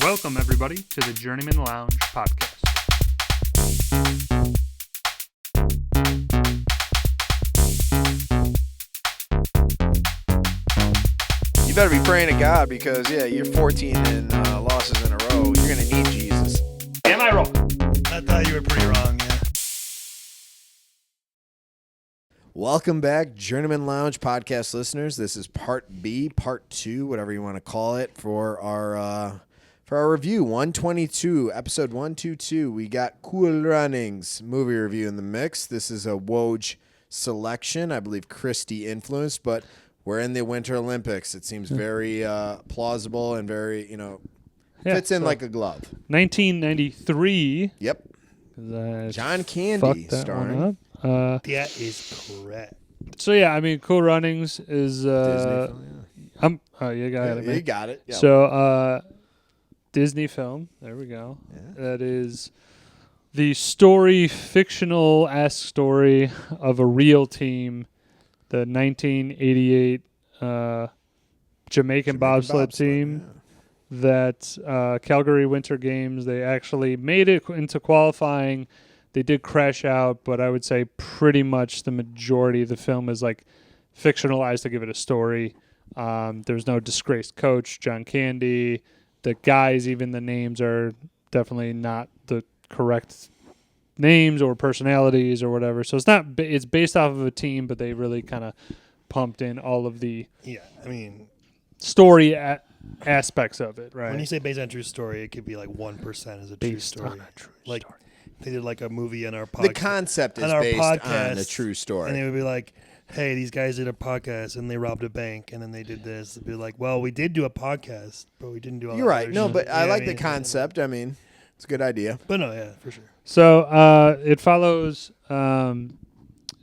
Welcome, everybody, to the Journeymen Lounge podcast. You better be praying to God because, you're 14 and losses in a row. You're going to need Jesus. Am I wrong? I thought you were pretty wrong, yeah. Welcome back, Journeymen Lounge podcast listeners. This is part B, part 2, whatever you want to call it, for our review, 122, episode 122. We got Cool Runnings movie review in the mix. This is a Woj selection, I believe Christie influenced, but we're in the Winter Olympics. It seems very plausible and very, fits in like a glove. 1993. Yep. John Candy Fucked that starring. one up. That is correct. So yeah, I mean, Cool Runnings is Disney film, you got it, man. You got it. Yeah. So Disney film. There we go. Yeah. That is the fictional-esque story of a real team, the 1988 Jamaican bobsled team. Yeah. That Calgary Winter Games, they actually made it into qualifying. They did crash out, but I would say pretty much the majority of the film is like fictionalized to give it a story. There's no disgraced coach, John Candy. The guys, even the names are definitely not the correct names or personalities or whatever. So it's based off of a team, but they really kind of pumped in all of the story aspects of it, right? When you say based on a true story, it could be like 1% is a true story. Like they did like a movie on our podcast. The concept is based on a true story. And they would be like, hey, these guys did a podcast and they robbed a bank and then they did this. It'd be like, well, we did do a podcast, but we didn't do all that. You're right. other No, shit. but I like the mean? concept. I mean, it's a good idea. But no, yeah, for sure. So it follows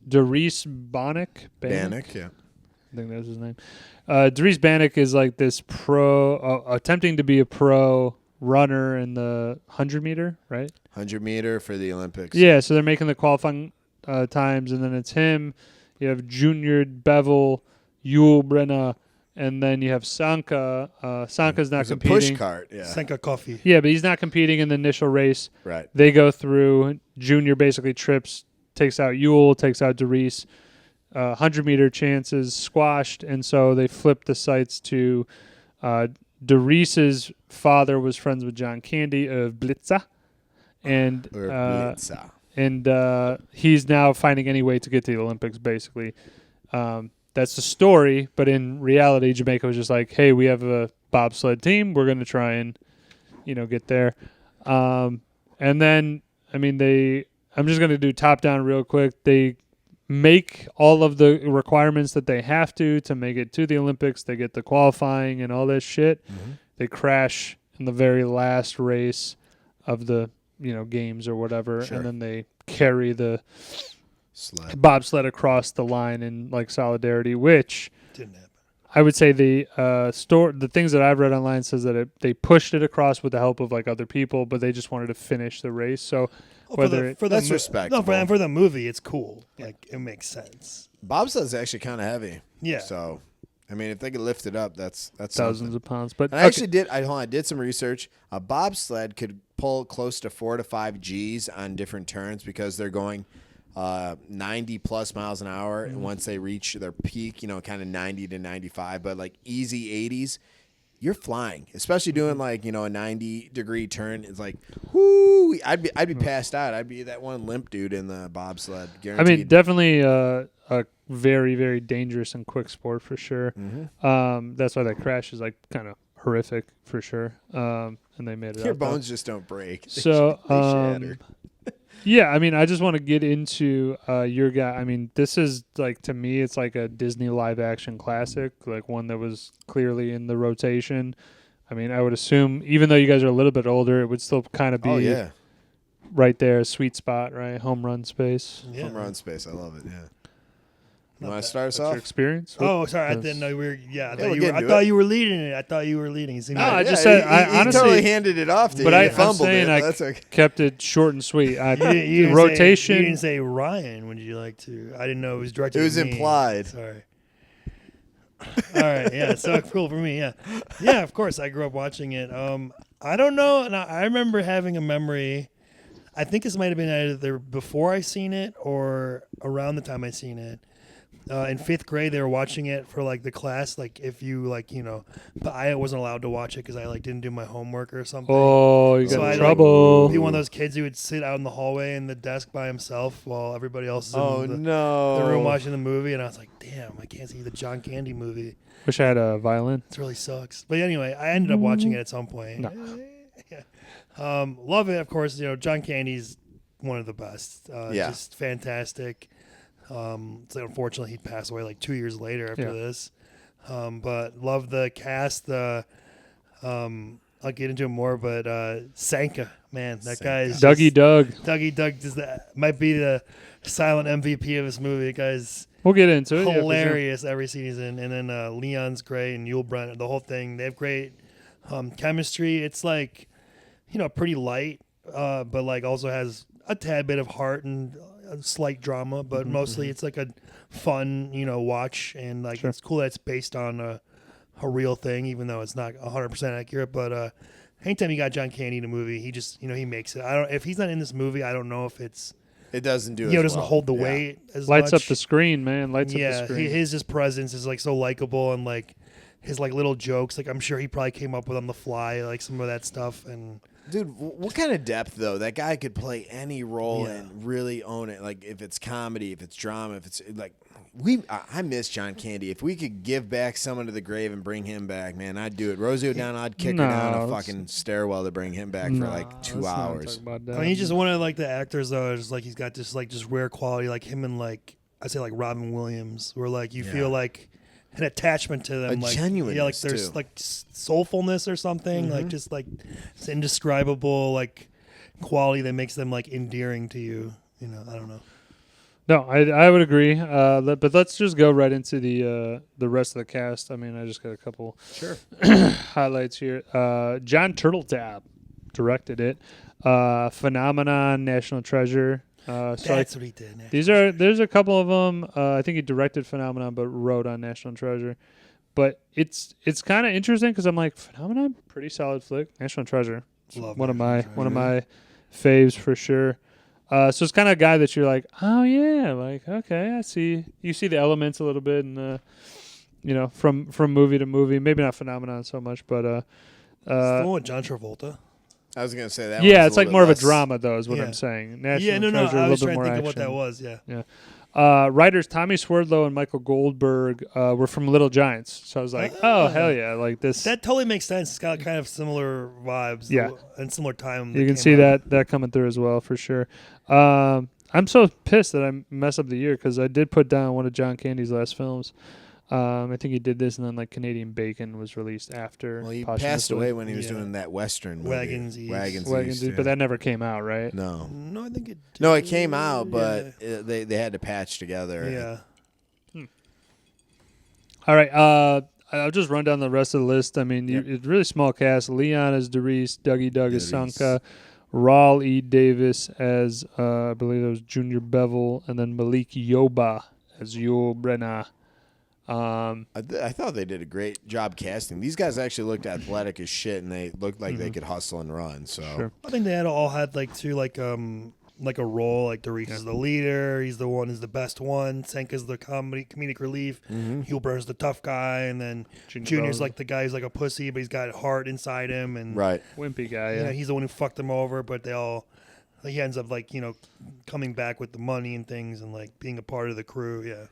Dries Bannock. Bannock, yeah. I think that's his name. Dries Bannock is like this pro, attempting to be a pro runner in the 100-meter, right? 100-meter for the Olympics. Yeah, so they're making the qualifying times, and then it's him. You have Junior Bevel, Yul Brenna, and then you have Sanka. Sanka's not competing. Push cart, yeah. Senka Coffee. Yeah, but he's not competing in the initial race. Right. They go through. Junior basically trips, takes out Yul, takes out Dries. 100-meter chances squashed, and so they flip the sights to Dries's father was friends with John Candy of Blitza, and he's now finding any way to get to the Olympics, basically. That's the story, but in reality, Jamaica was just like, hey, we have a bobsled team. We're going to try and, get there. And then, I'm just going to do top-down real quick. They make all of the requirements that they have to make it to the Olympics. They get the qualifying and all this shit. Mm-hmm. They crash in the very last race of the games or whatever, sure. And then they carry the bobsled across the line in like solidarity, which Didn't happen. I would say the things that I've read online says that they pushed it across with the help of like other people, but they just wanted to finish the race. So that's respectable. No, for the movie, it's cool. Like it makes sense. Bobsled's actually kind of heavy. Yeah. So, if they could lift it up, that's thousands something. of pounds. But I actually did. I did some research. A bobsled could pull close to 4 to 5 Gs on different turns because they're going 90 plus miles an hour, and once they reach their peak, kind of 90 to 95, but like easy 80s. You're flying, especially doing like a 90-degree turn. It's like, whoo! I'd be passed out. I'd be that one limp dude in the bobsled. Guaranteed. Definitely a very, very dangerous and quick sport for sure. Mm-hmm. That's why that crash is like kind of horrific for sure. And they made it. Your out bones just don't break. So they shatter. Yeah, I just want to get into your guy. This is like, to me, it's like a Disney live action classic, like one that was clearly in the rotation. I would assume, even though you guys are a little bit older, it would still kind of be right there, sweet spot, right? Home run space. Yeah. Home run space. I love it, yeah. You want to start us off? Your experience? Oh, sorry. I didn't know you were. Yeah, I thought thought you were leading it. I thought you were leading. No, I just said. I honestly totally handed it off to you. But I I'm saying I kept it short and sweet. You Rotation. You didn't say Ryan. Would you like to? I didn't know it was directed. It was at me. implied. Sorry. All right, yeah, so cool for me, yeah. Yeah, of course, I grew up watching it. I don't know. And I remember having a memory. I think this might have been either before I seen it or around the time I seen it. In 5th grade, they were watching it for like the class. Like if you like, but I wasn't allowed to watch it because I like didn't do my homework or something. Oh, you So got I'd, in trouble. Like, be one of those kids who would sit out in the hallway in the desk by himself while everybody else is in the room watching the movie. And I was like, damn, I can't see the John Candy movie. Wish I had a violin. It really sucks. But anyway, I ended up watching it at some point. No. Yeah. Love it, of course. John Candy's one of the best. Just fantastic. So unfortunately, he passed away like 2 years later after this. But love the cast. I'll get into it more, but Sanka, man, that guy's Dougie Doug. Dougie Doug might be the silent MVP of this movie. That guy's We'll get into it. hilarious every season. And then Leon's great, and Yul Brynner, the whole thing. They have great chemistry. It's like, pretty light, but like also has a tad bit of heart and a slight drama, but mostly it's like a fun, watch, and like it's cool that it's based on a real thing, even though it's not 100% accurate. But anytime you got John Candy in a movie, he just he makes it. If he's not in this movie, I don't know if it doesn't do it doesn't hold the weight as lights much. up the screen, man. Lights up the screen. His presence is like so likable, and like his like little jokes, like I'm sure he probably came up with on the fly, like some of that stuff. And dude, what kind of depth though? That guy could play any role and really own it. Like if it's comedy, if it's drama, if it's like I miss John Candy. If we could give back someone to the grave and bring him back, man, I'd do it. Rosie O'Donnell, I'd kick her down a fucking stairwell to bring him back for like 2 hours. I mean, he's just one of like the actors though. Just like he's got this like just rare quality, like him and like I say like Robin Williams, where like you feel like an attachment to them, like genuineness, like there's like soulfulness or something, like just like it's indescribable like quality that makes them like endearing to you. I don't know. No, I would agree. But let's just go right into the rest of the cast. I mean, I just got a couple highlights here. John Turteltaub directed it. Phenomenon, National Treasure. That's what he did. There's a couple of them. I think he directed Phenomenon, but wrote on National Treasure. But it's kind of interesting because I'm like, Phenomenon, pretty solid flick. National Treasure, one of my faves for sure. So it's kind of a guy that you're like, oh yeah, like okay, I see. You see the elements a little bit, and from movie to movie. Maybe not Phenomenon so much, but it's the one with John Travolta. I was gonna say that. Yeah, it's like more of a drama, though, is what I'm saying. National Treasure, I was trying to think of what that was. Yeah. Writers Tommy Swerdlow and Michael Goldberg were from Little Giants, so I was like, oh hell yeah, like this. That totally makes sense. It's got kind of similar vibes, and similar time. You can see that coming through as well for sure. I'm so pissed that I messed up the year because I did put down one of John Candy's last films. I think he did this, and then like Canadian Bacon was released after. Well, he passed away when he was doing that Western movie. Wagons East, but that never came out, right? No, I think it did. No, it came out, but they had to patch together. Yeah. All right. I'll just run down the rest of the list. I mean, it's really small cast. Leon as Derice, Dougie Doug as Sanka, Raul E. Davis as I believe it was Junior Bevel, and then Malik Yoba as Yul Brynner. I thought they did a great job casting. These guys actually looked athletic as shit, and they looked like they could hustle and run. So I think they all had like a role. Like Derice is the leader. He's the one who's the best one. Sanka's the comedic relief. Yul Brynner's the tough guy, and then Junior's like the guy who's like a pussy, but he's got heart inside him, and wimpy guy. Yeah, he's the one who fucked them over, but he ends up like coming back with the money and things, and like being a part of the crew. Yeah.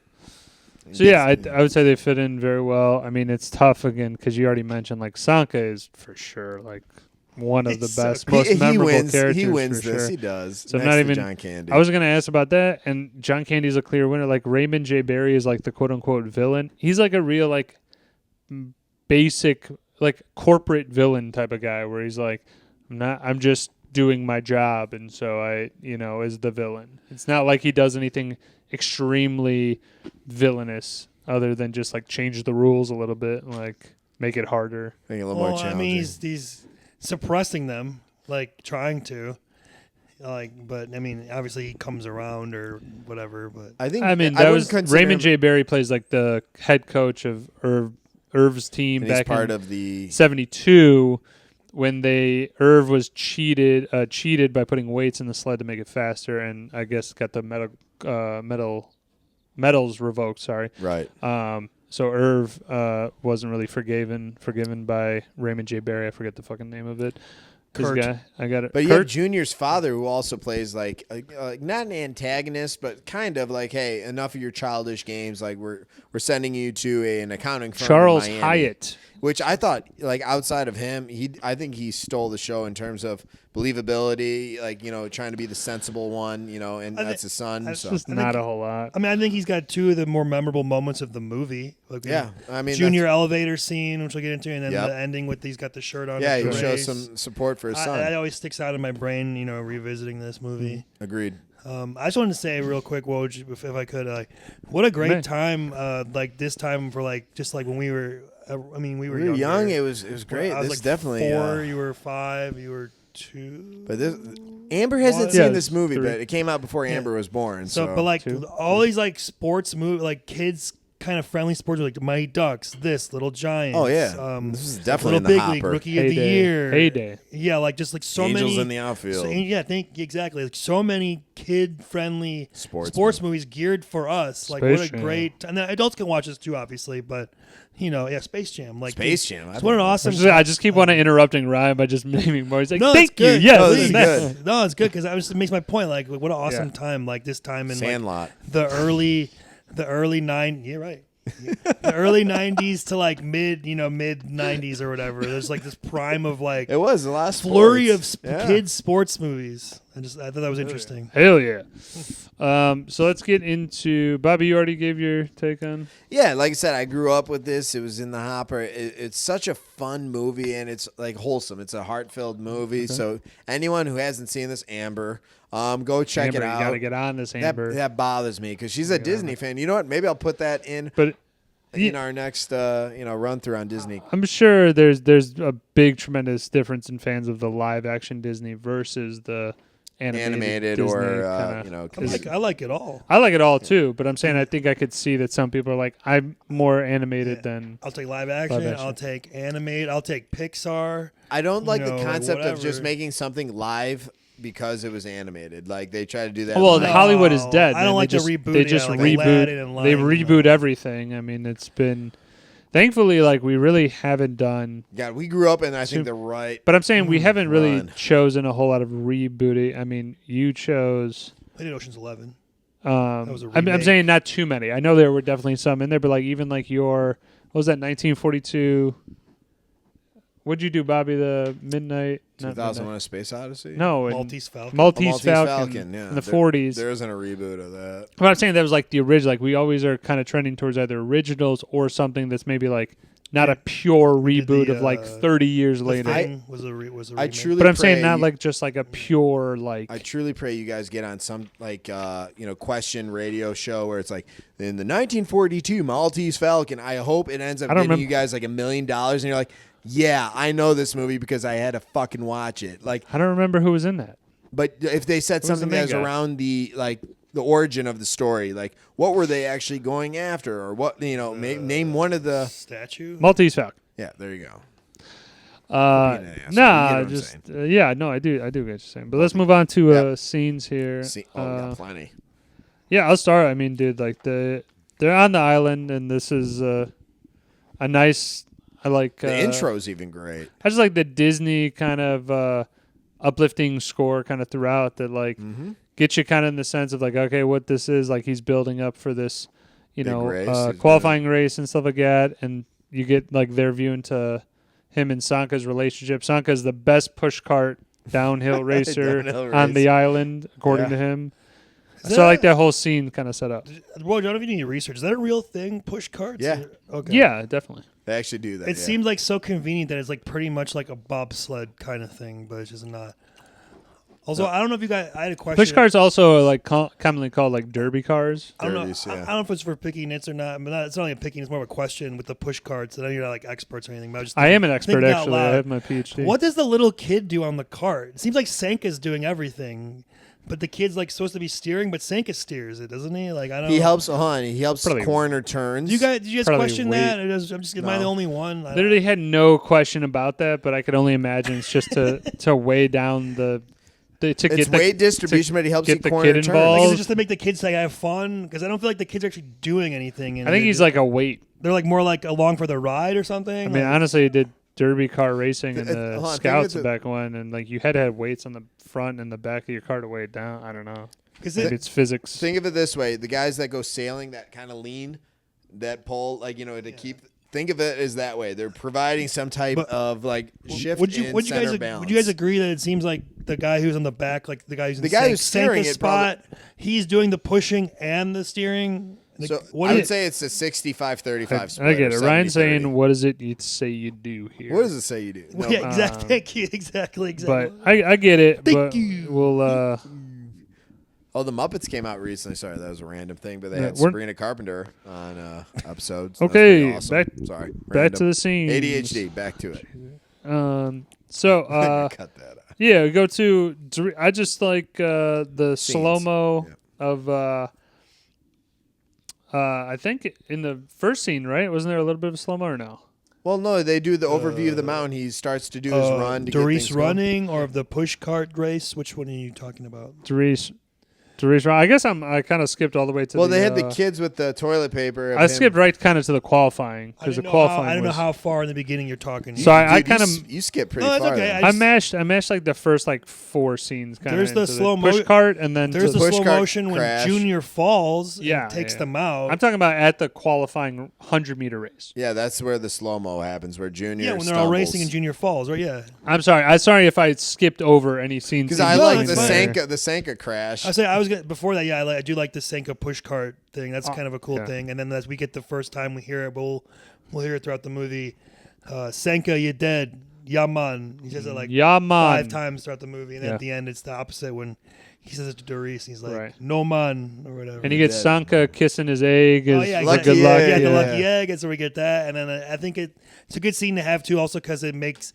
So yeah, I would say they fit in very well. I mean, it's tough again because you already mentioned like Sanka is for sure like one of the best, most memorable characters. He wins for this. Sure. He does. So not even John Candy. I was going to ask about that, and John Candy's a clear winner. Like Raymond J. Barry is like the quote unquote villain. He's like a real like basic like corporate villain type of guy where he's like, I'm just doing my job, and so I is the villain. It's not like he does anything extremely villainous other than just like change the rules a little bit and like make it harder. Make it a little more challenging. I mean, he's suppressing them, like trying to, but I mean, obviously he comes around or whatever. But that was Raymond J. Barry plays like the head coach of Irv's team and back he's part in of the 72. when Irv was cheated by putting weights in the sled to make it faster, and I guess got the medals revoked. Sorry. Right. So Irv wasn't really forgiven by Raymond J. Barry. I forget the fucking name of it. Kurt. This guy, I got it. But you Kurt? have Junior's father, who also plays like not an antagonist, but kind of like, hey, enough of your childish games. Like we're sending you to an accounting firm. Charles in Miami, Hyatt. which I thought, like outside of him, I think he stole the show in terms of believability. Like trying to be the sensible one. And that's his son. That's So just not a whole lot. I mean, I think he's got two of the more memorable moments of the movie. Like yeah, I mean, Junior elevator scene, which we'll get into, and then Yep. the ending with he's got the shirt on. Yeah, at he the shows race. some support for his son. That always sticks out in my brain, revisiting this movie. Agreed. I just wanted to say real quick, Woj, if I could, what a great Man. time, like this time for just like when we were, we were We were young. younger. It was great. I was This like definitely. 4, you were 5, you were 2. But Amber hasn't One. seen Yeah, this movie, 3. but it came out before Amber was born. So, So, but like 2. all these like sports movie, like kids kind of friendly sports, like Mighty Ducks, Little Giants. oh yeah, this is definitely Little in the Big hopper. League, Rookie of the Heyday. Year. Heyday. Yeah, like just like so Angels many in the outfield. exactly. Like so many kid-friendly Sports movies geared for us. Like what Space a Jam. great, and then adults can watch this too, obviously. But Space Jam, like Space Jam. It's what an awesome. I just keep wanting interrupting Ryan by just naming more. He's like, No, thank it's you. good. Yes, No, this is next. good. No, it's good because it makes my point. Like what an awesome Yeah. time. Like this time in like, Sandlot. the early 9. Yeah, right. The early 90s to like mid 90s or whatever. There's like this prime of like It was the last flurry of sports. Yeah. kids sports movies. I thought that was interesting. Hell yeah. So let's get into Bobby. You already gave your take on. Yeah, like I said, I grew up with this. It was in the hopper. It's such a fun movie, and it's like wholesome. It's a heart-filled movie. So anyone who hasn't seen this, Amber, go check Amber, it out. You gotta get on this, Amber. That bothers me because she's a Disney fan. You know what? Maybe I'll put that in But our next run through on Disney. I'm sure there's a big tremendous difference in fans of the live action Disney versus the animated or Disney I like it all. I like it all too, but I'm saying I think I could see that some people are like, I'm more animated than. I'll take live action. I'll take animate. I'll take Pixar. I don't like the concept of just whatever. making something live because it was animated. Like they try to do that. Well, with- Hollywood is dead. I don't man. like they the just, reboot. They just like reboot. Aladdin and They Lion King. reboot everything. I mean, it's been. Thankfully, like we really haven't done. God, we grew up in I think the right. But I'm saying we haven't really run. chosen a whole lot of rebooting. I mean, you chose. I did Ocean's 11. was a I'm remake. saying not too many. I know there were definitely some in there, but like even like your what was that 1942? What'd you do, Bobby? The midnight. not 2001: midnight. A Space Odyssey. No, Maltese Falcon. Maltese Falcon. Yeah, In the 40s. There isn't a reboot of that. But I'm saying that was like the original. Like we always are kind of trending towards either originals or something that's maybe like not a pure did reboot the, of like 30 years The later. Thing was a remake. I truly. But I'm pray saying not you- like just like a pure like. I truly pray you guys get on some like question radio show where it's like in the 1942 Maltese Falcon. I hope it ends up I don't getting remember- you guys like $1 million, and you're like, yeah, I know this movie because I had to fucking watch it. Like, I don't remember who was in that. but if they said Who's the something main that was guy? around the origin of the story, like what were they actually going after, or what name one of the statue. Maltese Falcon. yeah. There you go. Nah, asshole. You get what I'm just yeah, no, I do get what you're saying. But let's move on to Yep. scenes here. See, we got plenty. Yeah, I'll start. I mean, dude, like they're on the island, and this is a nice. I like The intro's even great. I just like the Disney kind of uplifting score kind of throughout that like gets you kind of in the sense of like, okay, what this is like. He's building up for this, Big race. qualifying race and stuff like that, and you get like their view into him and Sanka's relationship. Sanka's the best push cart downhill racer Downhill on the race. island, according Yeah. to him. Is So I that- like that whole scene kind of set up. Well, I don't know if you need any research. Is that a real thing? Push carts? Yeah. Okay. Yeah, definitely. They actually do that. It yeah. seems like so convenient that it's like pretty much like a bobsled kind of thing, but it's just not. Also, I don't know if you guys. I had a question. Push carts also like commonly called like derby cars. I don't know. Derbies, yeah. I don't know if it's for picking nits or not. But it's not like a picking. It's more of a question with the push carts. I know you're not like experts or anything. But I was just I am an expert thinking out actually. I loud. have my PhD. What does the little kid do on the cart? It seems like Sanka's doing everything. but the kid's like supposed to be steering, but Sanka steers it, doesn't he? Like I don't. He helps. He helps Probably- corner turns. Did you guys Probably question wait. that? Or am I the No. only one? I Literally had no question about that, but I could only imagine it's just to weigh down to It's get the weight distribution, but he helps get you the corner kid turns. involved. Like, is it just to make the kids like have fun? Because I don't feel like the kids are actually doing anything. I think he's like a weight. they're like more like along for the ride or something. I mean, like, honestly, he did derby car racing and Hold the on, think scouts of back when, and like you had to have weights on the front and the back of your car to weigh it down. I don't know. because Maybe it's physics. Think of it this way: the guys that go sailing, that kind of lean, that pull, like to keep. Think of it as that way. They're providing some type of like shift in center balance. would you guys agree that it seems like the guy who's on the back, like the guy who's in The guy who's steering Sanka's it spot, he's doing the pushing and the steering? Like, So what I is would it? say it's a 65-35 split. I get or it. Ryan's 70-30. saying, "What is it you'd say you do here?" What does it say you do? No, Yeah, exactly. Thank you. Exactly. But I get it. Thank but you. we'll the Muppets came out recently. Sorry, that was a random thing, but they Yeah, had we're- Sabrina Carpenter on episodes. Okay, That's pretty awesome. Sorry, back to random. the scene. ADHD. Back to it. So Cut that out. yeah, we go to. I just like the Scenes. slow mo Yeah. of. I think in the first scene, right? Wasn't there a little bit of slow mo or no? Well, no, they do the overview of the mountain. He starts to do his run. To get Doris things going. running or of the push cart race? Which one are you talking about? Therese, I guess I kind of skipped all the way to. Well, the, they had the kids with the toilet paper. of I him. skipped right kind of to the qualifying I because the didn't know how- qualifying. I don't know was, how far in the beginning you're talking. So I Dude, kind of you skip pretty No, that's far. okay. then. I mashed like the first like 4 scenes. Kind There's of the slow push mo- cart and then There's to the push slow cart motion crash. when Junior falls Yeah, and takes yeah. them out. I'm talking about at the qualifying 100-meter race. Yeah, that's where the slow mo happens, where Junior. Yeah, when they're all racing and Junior falls, right? Yeah. I'm sorry if I skipped over any scenes because in I No, like between the there. Sanka crash. I say I was gonna, before that. Yeah, I do like the Senka push cart thing. That's Oh, kind of a cool yeah. thing. And then as we get the first time we hear it, we'll hear it throughout the movie. Senka, you're dead. Yaman. He says it like Yeah, man. 5 times throughout the movie, and then Yeah. at the end it's the opposite when he says it to Doris. He's like, Right. "No man" or whatever. And he gets dead. Sanka kissing his egg. Oh Is yeah, Lucky exactly. good luck. egg, Yeah, the yeah. lucky egg, and so we get that, and then I think it's a good scene to have too, also because it makes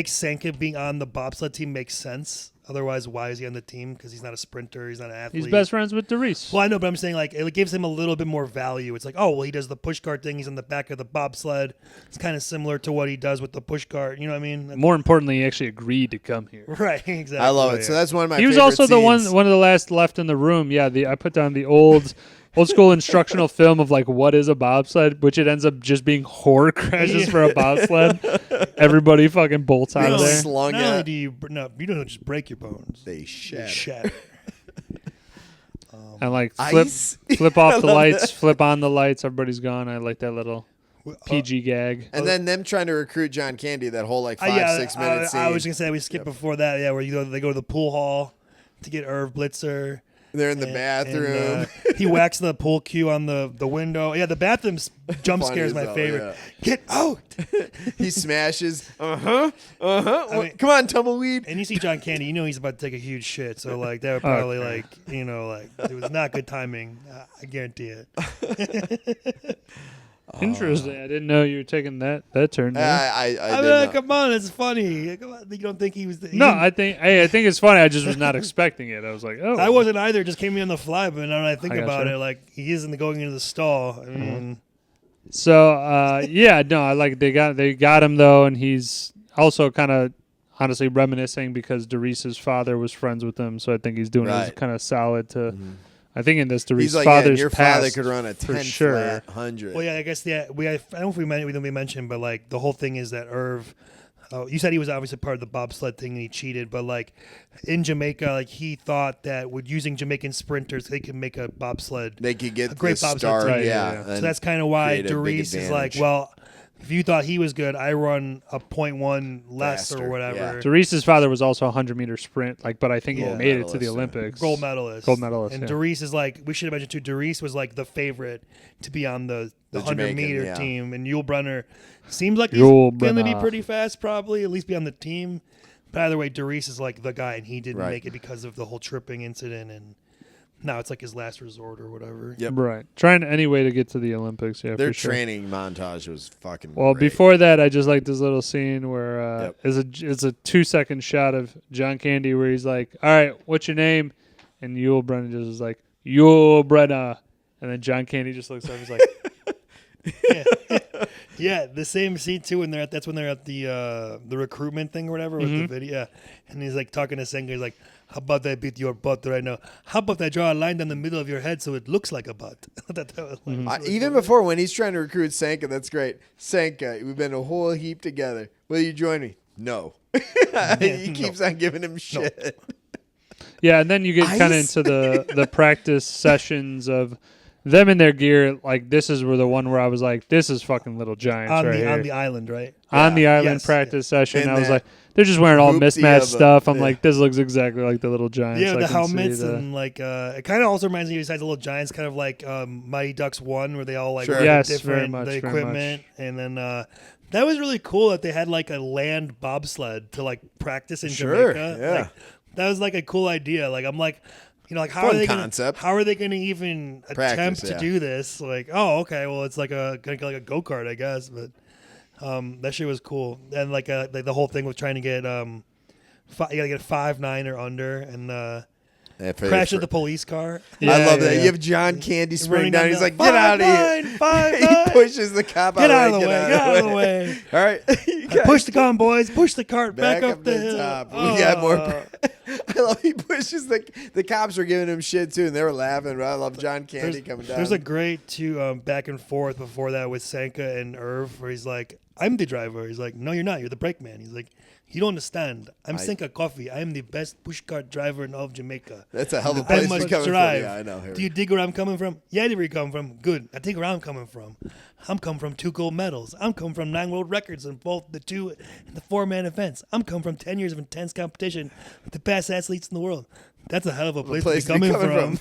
Sanka being on the bobsled team makes sense. Otherwise, why is he on the team? Because he's not a sprinter, he's not an athlete. He's best friends with Doris. Well, I know, but I'm saying like it gives him a little bit more value. It's like, oh, well, he does the push cart thing. He's on the back of the bobsled. It's kind of similar to what he does with the push cart. You know what I mean? More importantly, he actually agreed to come here. Right. Exactly. I love it. So that's one of my. He was favorite also the scenes. one of the last left in the room. Yeah, I put down the old school instructional film of like what is a bobsled, which it ends up just being horror crashes for a bobsled. Everybody fucking bolts out Not of only- there. slung Not only out. do you don't just break your bones. They They shatter. shatter. And like flip Ice. flip off the love lights, that. flip on the lights. Everybody's gone. I like that little PG gag. And then them trying to recruit John Candy, that whole like 5-6 minute I scene. was gonna say we skipped before that. Yeah, where they go to the pool hall to get Irv Blitzer. They're in the And- bathroom. and, he whacks the pool cue on the window. Yeah, the bathroom jump Funny scare is as my hell, favorite. Get out! He smashes. I mean- Come on, tumbleweed. And you see John Candy, you know he's about to take a huge shit. So like that would probably Okay. it was not good timing. I guarantee it. Interesting. I didn't know you were taking that turn. There. I I did mean, not. come on, it's funny. Come on, you don't think he was? No, I think it's funny. I just was not expecting it. I was like, oh, I wasn't either. It just came in on the fly. But now that I think I about gotcha. it, like he isn't going into the stall. I mean, So yeah, no, I like they got him though, and he's also kind of honestly reminiscing because Doris's father was friends with him, so I think he's doing Right. it kind of solid to. I think in this Doris's He's like, yeah, father's your father past could run a for 10 sure. flat 100. well, yeah, I guess I don't know if we mentioned, but like the whole thing is that Irv. You said he was obviously part of the bobsled thing and he cheated, but like in Jamaica, like he thought that with using Jamaican sprinters, they could make a bobsled. They could get A great the bobsled start. team. Right, Yeah. yeah. So and that's kind of why create a big Doris is like, advantage. well, if you thought he was good, I run a 0.1 less Faster, or whatever. yeah. Doris's father was also a 100-meter sprint, but I think he Gold made it to the medalist, yeah. Olympics. Gold medalist. Gold medalist, And yeah. Doris is like, we should have mentioned too, Doris was like the favorite to be on the The 100 meter Jamaican, yeah. team. And Yul Brynner seems like he's Yul going to be Brynner. pretty fast, probably, at least be on the team. But either way, Doris is like the guy, and he didn't Right. make it because of the whole tripping incident. And now it's like his last resort or whatever. Yep. Right, trying any way to get to the Olympics. Yeah, Their for sure. training montage was fucking Well, great. before that, I just like this little scene where Yep. it's a 2-second shot of John Candy where he's like, "All right, what's your name?" and Yul Brynner just is like, Yul Brynner. And then John Candy just looks up and is like, Yeah, the same scene too. When that's when they're at the recruitment thing or whatever with the video. Yeah, and he's like talking to Senka. He's like, "How about I beat your butt right now? How about I draw a line down the middle of your head so it looks like a butt?" That was like, Even before when he's trying to recruit Sanka, that's great. Sanka, we've been a whole heap together. Will you join me? No. He keeps on giving him shit. yeah, and then you get kind of into the practice sessions of them in their gear. Like, this is where the one where I was like, this is fucking Little Giants on the island, right? On the island practice session. And I was like, they're just wearing all mismatched stuff. I'm like, this looks exactly like the Little Giants. Yeah, the helmets and like it kind of also reminds me besides the Little Giants, kind of like Mighty Ducks 1, where they all like yes, different very much, the equipment, and then that was really cool that they had like a land bobsled to like practice in Jamaica. Yeah. Like, that was like a cool idea. Like I'm like, like how Fun are they concept. How are they going to even attempt to do this? Like, oh, okay, well it's like a go-kart, I guess, but that shit was cool. And like the whole thing with trying to get you gotta get 5'9" or under, and crash at the police car. Yeah, I love that. You have John Candy sprinting down. He's like, get out of here. 5'9". He pushes the cop Get out of the way. Get out of the way. All right. Push the car, boys. Push the cart back up the hill. top. We got more. I love he pushes the cops were giving him shit too, and they were laughing. I love John Candy coming down. There's a great back and forth before that with Sanka and Irv, where he's like, I'm the driver. He's like, no, you're not. You're the brakeman. He's like, you don't understand. I'm Sanka Coffee. I am the best pushcart driver in all of Jamaica. That's a hell of a place to come from. Yeah, I know. Do you dig where I'm coming from? Yeah, I dig where you come from. Good. I dig where I'm coming from. I'm coming from 2 gold medals. I'm coming from 9 world records in both the 2 and the 4-man events. I'm coming from 10 years of intense competition with the best athletes in the world. That's a hell of a place to be coming from.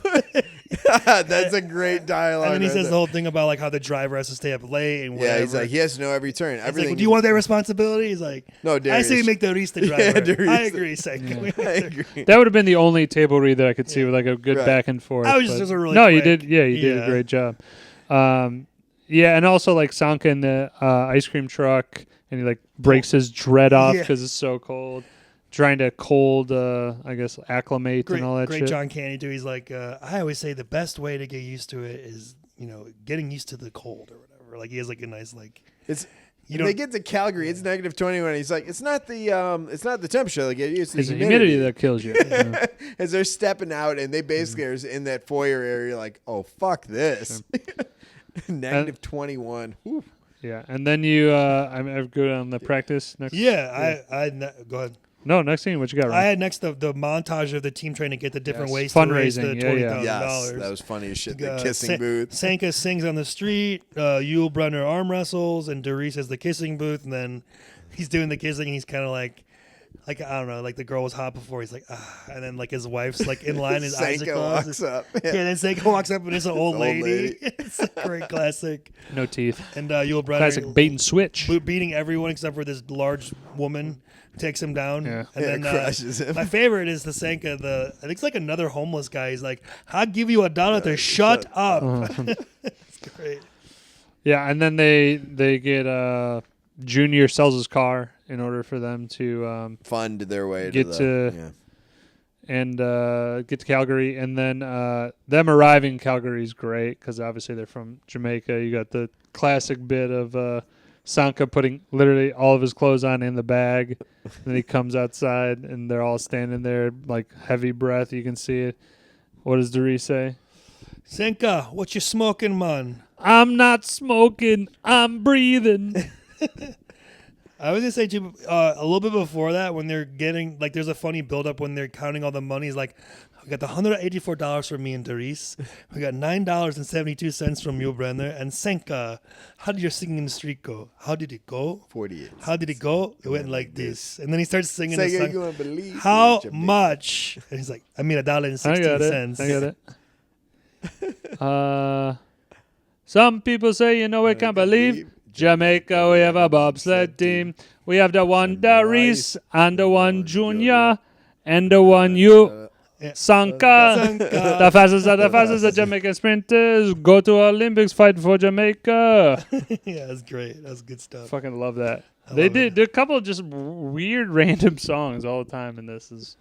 That's a great dialogue. And then he says the whole thing about like how the driver has to stay up late and whatever. Yeah, he's like, he has to know every turn. Everything. Like, do you want that responsibility? He's like, no, Darius. I say we make Darius the driver. Darius. I agree, Sanka. Yeah. I agree. That would have been the only table read that I could see with like a good back and forth. I was just a really no, quick. you did. Yeah, you did a great job. Yeah, and also like Sanka in the ice cream truck, and he like breaks his dread off because it's so cold. Trying to I guess, acclimate and all that shit. Great John Candy, too. He's like, I always say the best way to get used to it is, getting used to the cold or whatever. Like, he has like a nice, like... They get to Calgary, it's negative 21. He's like, it's not the temperature. Like, it's the humidity that kills you. As they're stepping out, and they basically are in that foyer area, like, oh, fuck this. Negative 21. Whew. Yeah, and then you, I'm good on the practice next. Yeah, I go ahead. No, next scene, what you got, Ryan? I had next the montage of the team trying to get the different ways fundraising, to raise the $20,000. Yes, that was funny as shit. The kissing booth. Sanka sings on the street. Yul Brynner arm wrestles, and Darius has the kissing booth. And then he's doing the kissing, and he's kind of like I don't know, like the girl was hot before. He's like, and then like his wife's like in line. His eyes are closed. Walks up. Yeah, then Sanka walks up, and it's an old lady. It's a great classic. No teeth. And Yul Brynner, classic bait and switch, beating everyone except for this large woman. Takes him down, and then crushes him. My favorite is the Sanka. I think it's like another homeless guy. He's like, "I'll give you $1 to shut up." It's great. Yeah, and then they get Junior sells his car in order for them to fund their way get to Calgary, and then them arriving in Calgary is great because obviously they're from Jamaica. You got the classic bit of Sanka putting literally all of his clothes on in the bag. Then he comes outside, and they're all standing there, like heavy breath. You can see it. What does Darius say? Sanka, what you smoking, man? I'm not smoking. I'm breathing. I was gonna say too, a little bit before that, when they're getting like, there's a funny buildup when they're counting all the money. He's like, we got the $184 from me and Darius. We got $9.72 from Yul Brynner. And Sanka, how did your singing in the street go? How did it go? 48. How did it go? It went like this. And then he starts singing the Sanka, song. you won't believe How much? And he's like, I made $1.16. I got it. Some people say, I can't believe Jamaica, we have a bobsled team. We have the one Darius and the one Junior and the one Sanka. The fastest of the Jamaican sprinters go to Olympics, fight for Jamaica. Yeah, that's great. That's good stuff. Fucking love that. They did a couple of just weird random songs all the time, and this is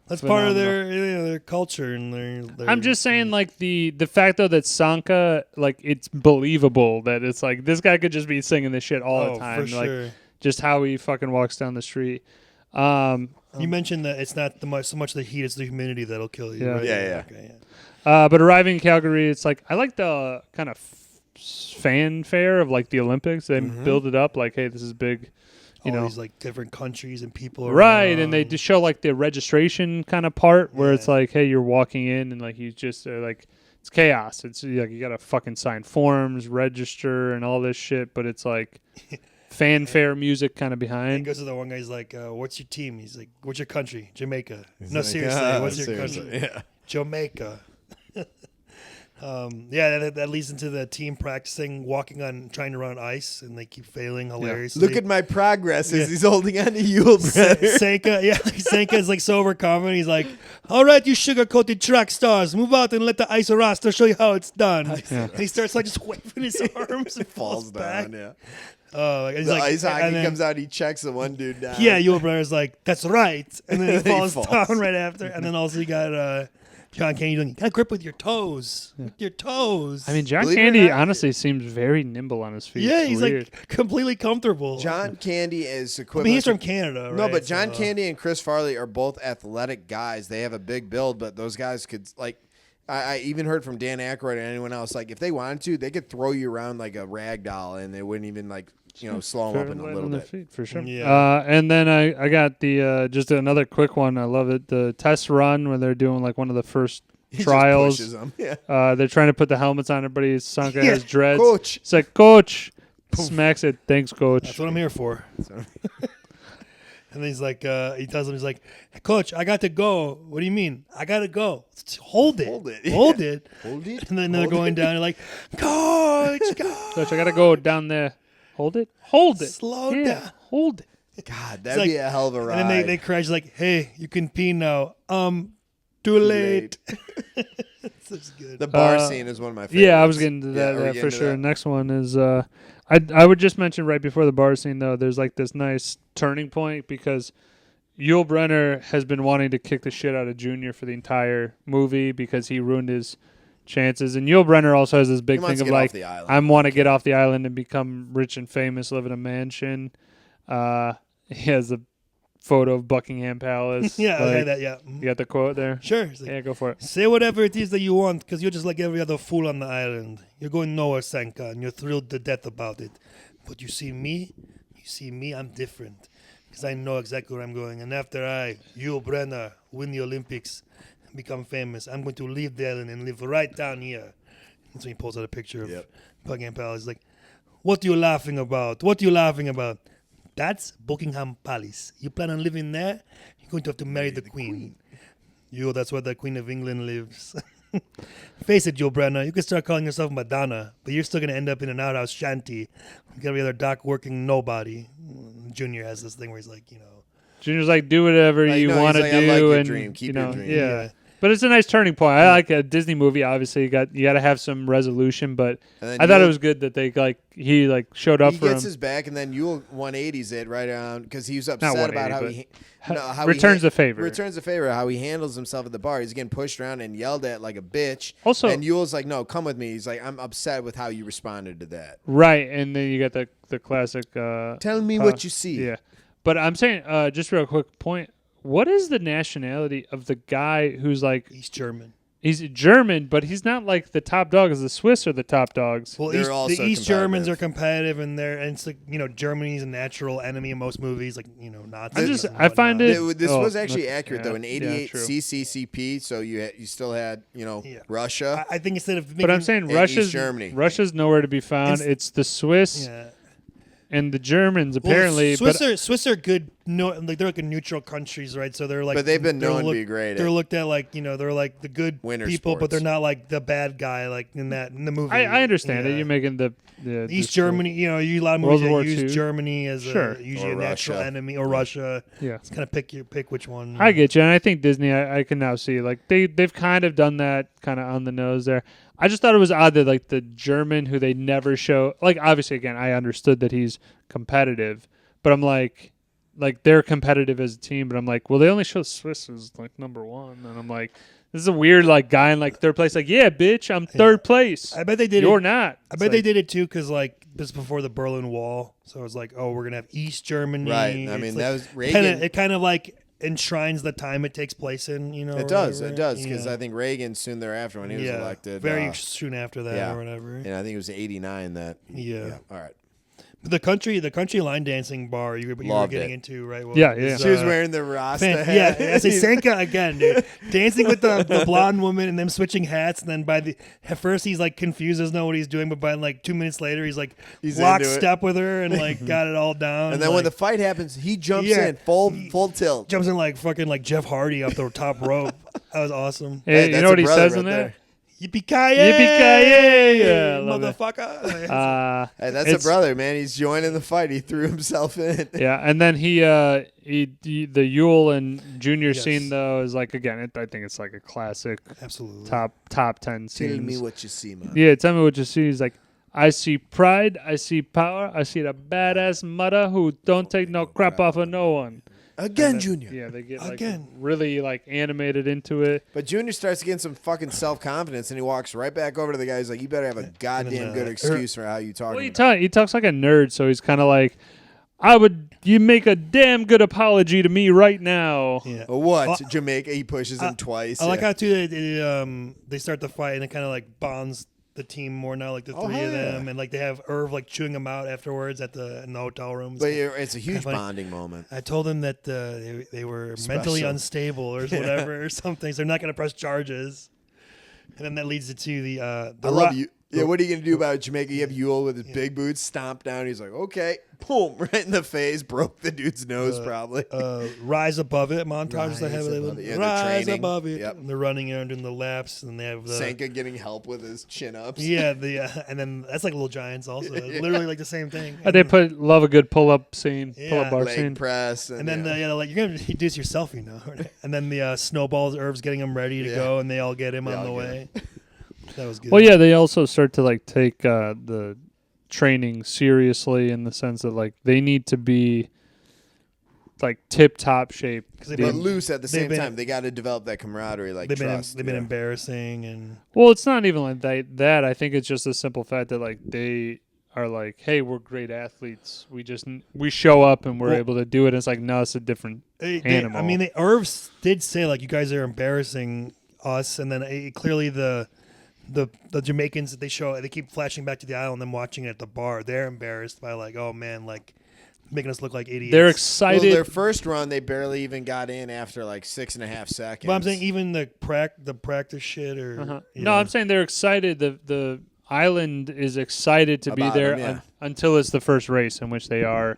That's part of phenomenal. their culture and their I'm just saying, like the fact though that Sanka, like it's believable that it's like this guy could just be singing this shit all the time, for like sure. just how he fucking walks down the street. You mentioned that it's not so much the heat; it's the humidity that'll kill you. Yeah. Right? Yeah. Okay, yeah. But arriving in Calgary, it's like I like the kind of fanfare of like the Olympics. They build it up like, hey, this is big. You All know, these like different countries and people. right, around. and they just show like the registration kind of part where it's Yeah. like, hey, you're walking in and like you just like it's chaos. It's like you gotta fucking sign forms, register, and all this shit. But it's like fanfare music kind of And he behind. goes to the one guy. He's like, "What's your team?" He's like, "What's your country?" Jamaica. He's No, like, seriously, what's your seriously, country? Yeah. Jamaica. Yeah, that leads into the team practicing trying to run on ice, and they keep failing hilariously. Look at my progress as he's holding on to Yule, brother. Senka is like so overconfident. He's like, "All right, you sugar-coated track stars, move out and let the ice roster show you how it's done." Yeah. And he starts like just waving his arms and falls back. down. Yeah. And he's The like, ice hockey and then- comes out. He checks the one dude down. Yeah, Yule Brother's like, "That's right," and then he He falls falls. down right after. And then also you got John Candy doing, "You got to grip with your toes, with your toes." I mean, John Believe it or Candy not, honestly seems very nimble on his feet. yeah, It's he's weird. like completely comfortable. John Candy is I equivalent. mean, he's to- from Canada, right? No, but John So- Candy and Chris Farley are both athletic guys. They have a big build, but those guys could like. I even heard from Dan Aykroyd and anyone else, like if they wanted to, they could throw you around like a rag doll, and they wouldn't even like slow them up in a Light little on their bit. feet, for sure. Yeah. And then I got the just another quick one. I love it. The test run where they're doing like one of the first He just trials. pushes them. Yeah. They're trying to put the helmets on everybody. Sanka has dreads. Coach. It's like, Coach. Smacks it. Thanks, Coach. That's what I'm here for. And then he's like, he tells him, he's like, "Hey, Coach, I got to go." "What do you mean? I got to go." Hold it. Hold it. Hold it. Hold it. And then they're Hold going it. down. They're like, "Coach, Coach, Coach, I gotta go down there. Hold it. Hold it. slow Yeah, down." hold it. God, that'd be like- a hell of a ride. And then they crash like, "Hey, you can pee now." Too late. That's good. The bar Uh, scene is one of my favorites. Yeah, I was getting to that are we for getting to sure. that? Next one is I would just mention right before the bar scene though. There's like this nice turning point because Yul Brynner has been wanting to kick the shit out of Junior for the entire movie because he ruined his chances. And Yul Brynner also has this big He wants thing to of get like, off the island. I want to get off the island and become rich and famous, live in a mansion. He has a photo of Buckingham Palace. Yeah, like, okay, that, yeah. You got the quote there? Sure. He's like, Yeah, go for it. "Say whatever it is that you want, because you're just like every other fool on the island. You're going nowhere, Sanka, and you're thrilled to death about it. But you see me, I'm different, because I know exactly where I'm going. And after I, Yul Brynner, win the Olympics and become famous, I'm going to leave the island and live right down here." And so he pulls out a picture of Yep. Buckingham Palace. He's like, "What are you laughing about? What are you laughing about?" "That's Buckingham Palace. You plan on living there? You're going to have to marry the Queen. That's where the Queen of England lives." Face it, Joe Brenner, you can start calling yourself Madonna, but you're still going to end up in an outhouse shanty with every other dock working nobody. Junior has this thing where he's like, Junior's like, do whatever Like, you no, he's want to like, do, I like your and dream. Keep you your know, dream. yeah. But it's a nice turning point. I like a Disney movie. Obviously, you got to have some resolution. But And then I thought it Yul- was good that he showed up He for gets him. his back, and then Yule 180s it right around because he was upset 180, about how but he how returns he the favor. Returns the favor. How he handles himself at the bar. He's getting pushed around and yelled at like a bitch. Also- and Yule's like, "No, come with me." He's like, "I'm upset with how you responded to that. Right, and then you got the classic. Tell me what you see." Yeah, but I'm saying just real quick point. What is the nationality of the guy who's like he's German. he's German, but he's not like the top dog? Is the Swiss are the top dogs? Well, They're the also East Germans competitive. are competitive, and it's like, Germany's a natural enemy in most movies, like, Nazis. I find it- This Oh, was actually that's- accurate yeah, though. In yeah, '88 true. CCCP, so you still had Yeah. Russia. I think instead of But I'm making- saying And Russia's East Germany. Russia's nowhere to be found. It's- It's the Swiss yeah. and the Germans Well, apparently. Swiss are good. No, like they're like neutral countries, right? So they're like, But they've been they're known to be great They're at looked at like they're like the good winter people, but they're sports. not like the bad guy, like in the movie. I understand it. Yeah. You're making the East Germany. You a lot of World movies War that use II. Germany as Sure. usually Or a natural Russia. enemy, or Russia. Yeah, It's kind of pick which one. I get you, and I think Disney. I can now see like they've kind of done that kind of on the nose there. I just thought it was odd that like the German who they never show, like obviously again I understood that he's competitive, but I'm like like they're competitive as a team, but I'm like, well, they only show Swiss as like number 1, and I'm like, this is a weird like guy in like third place. Like, yeah, bitch, I'm third place. I bet they did You're it. not. I bet they did it too because like this before the Berlin Wall, so it was like, oh, we're gonna have East Germany. Right. I It's mean, like, that was Reagan. it kind of like enshrines the time it takes place in. You know, It or does, whatever. because Yeah. I think Reagan soon thereafter when he was elected, very soon after that yeah. or whatever. and I think it was '89 that. Yeah. All right. But the country line dancing bar you were Loved getting it. into, right? Yeah, is, She was wearing the Rasta hat. Yeah, I say Sanka again, dude. Dancing with the blonde woman and them switching hats, and then at first he's like confused, doesn't know what he's doing, but by like 2 minutes later he's like lockstep with her and like got it all down. And then when the fight happens, he jumps in full tilt. jumps in like fucking like Jeff Hardy off the top rope. That was awesome. Hey, you that's know what a he brother says right in there? there. Yippee-ki-yay! Yippee-ki-yay! Yeah, I love it. Motherfucker. Hey, that's a brother, man. He's joining the fight. He threw himself in. Yeah, and then he the Yule and Junior Yes. scene though is like again, I think it's like a classic Absolutely. top 10 scenes. Tell me what you see, man. Yeah, tell me what you see. He's like, I see pride, I see power, I see the badass mother who don't take no crap off of no one. Again, Junior. Yeah, they get like Again. really like animated into it. But Junior starts getting some fucking self-confidence, and he walks right back over to the guy. He's like, you better have a goddamn good excuse for how you talk. Well, he talks like a nerd, so he's kind of like, you make a damn good apology to me right now. Yeah. What? Jamaica, he pushes him twice. I like how too they start the fight and it kind of like bonds the team more now, like the three hell of them, yeah. and like they have Irv like chewing them out afterwards in the hotel room. But it's a huge funny. bonding moment. I told them that they were mentally Special. unstable or whatever or something, so they're not going to press charges. And then that leads it to the I love you. Yeah, what are you going to do about Jamaica? You have Yule with his big boots stomped down. He's like, okay. Boom, right in the face. Broke the dude's nose, probably. rise above it montages they have. Above it. Yeah, they're Rise training. above it. Yep. And they're running around in the laps, and they have the Sanka getting help with his chin-ups. yeah, and then that's like Little Giants also. Literally like the same thing. They love a good pull-up scene, Yeah. pull-up bar Leg scene. press. And then like you're gonna do this yourself, you know. And then the snowballs, Irv's getting them ready to go, and they all get him on the way. That was good. Well, yeah, they also start to like take the training seriously in the sense that like they need to be like tip-top shape. But loose at the same been- time. They got to develop that camaraderie, like they've trust. been embarrassing and Well, it's not even like that. I think it's just a simple fact that like they are like, hey, we're great athletes. We show up and we're able to do it. And it's like, no, it's a different animal. I mean, Irv did say like you guys are embarrassing us, and then clearly the Jamaicans that they keep flashing back to the island and them watching it at the bar. They're embarrassed by like, oh man, like making us look like idiots. They're Well, excited. their first run, they barely even got in after like 6.5 seconds. But I'm saying even the practice shit or No, I'm saying they're excited. The island is excited to be About there them, yeah. until it's the first race in which they are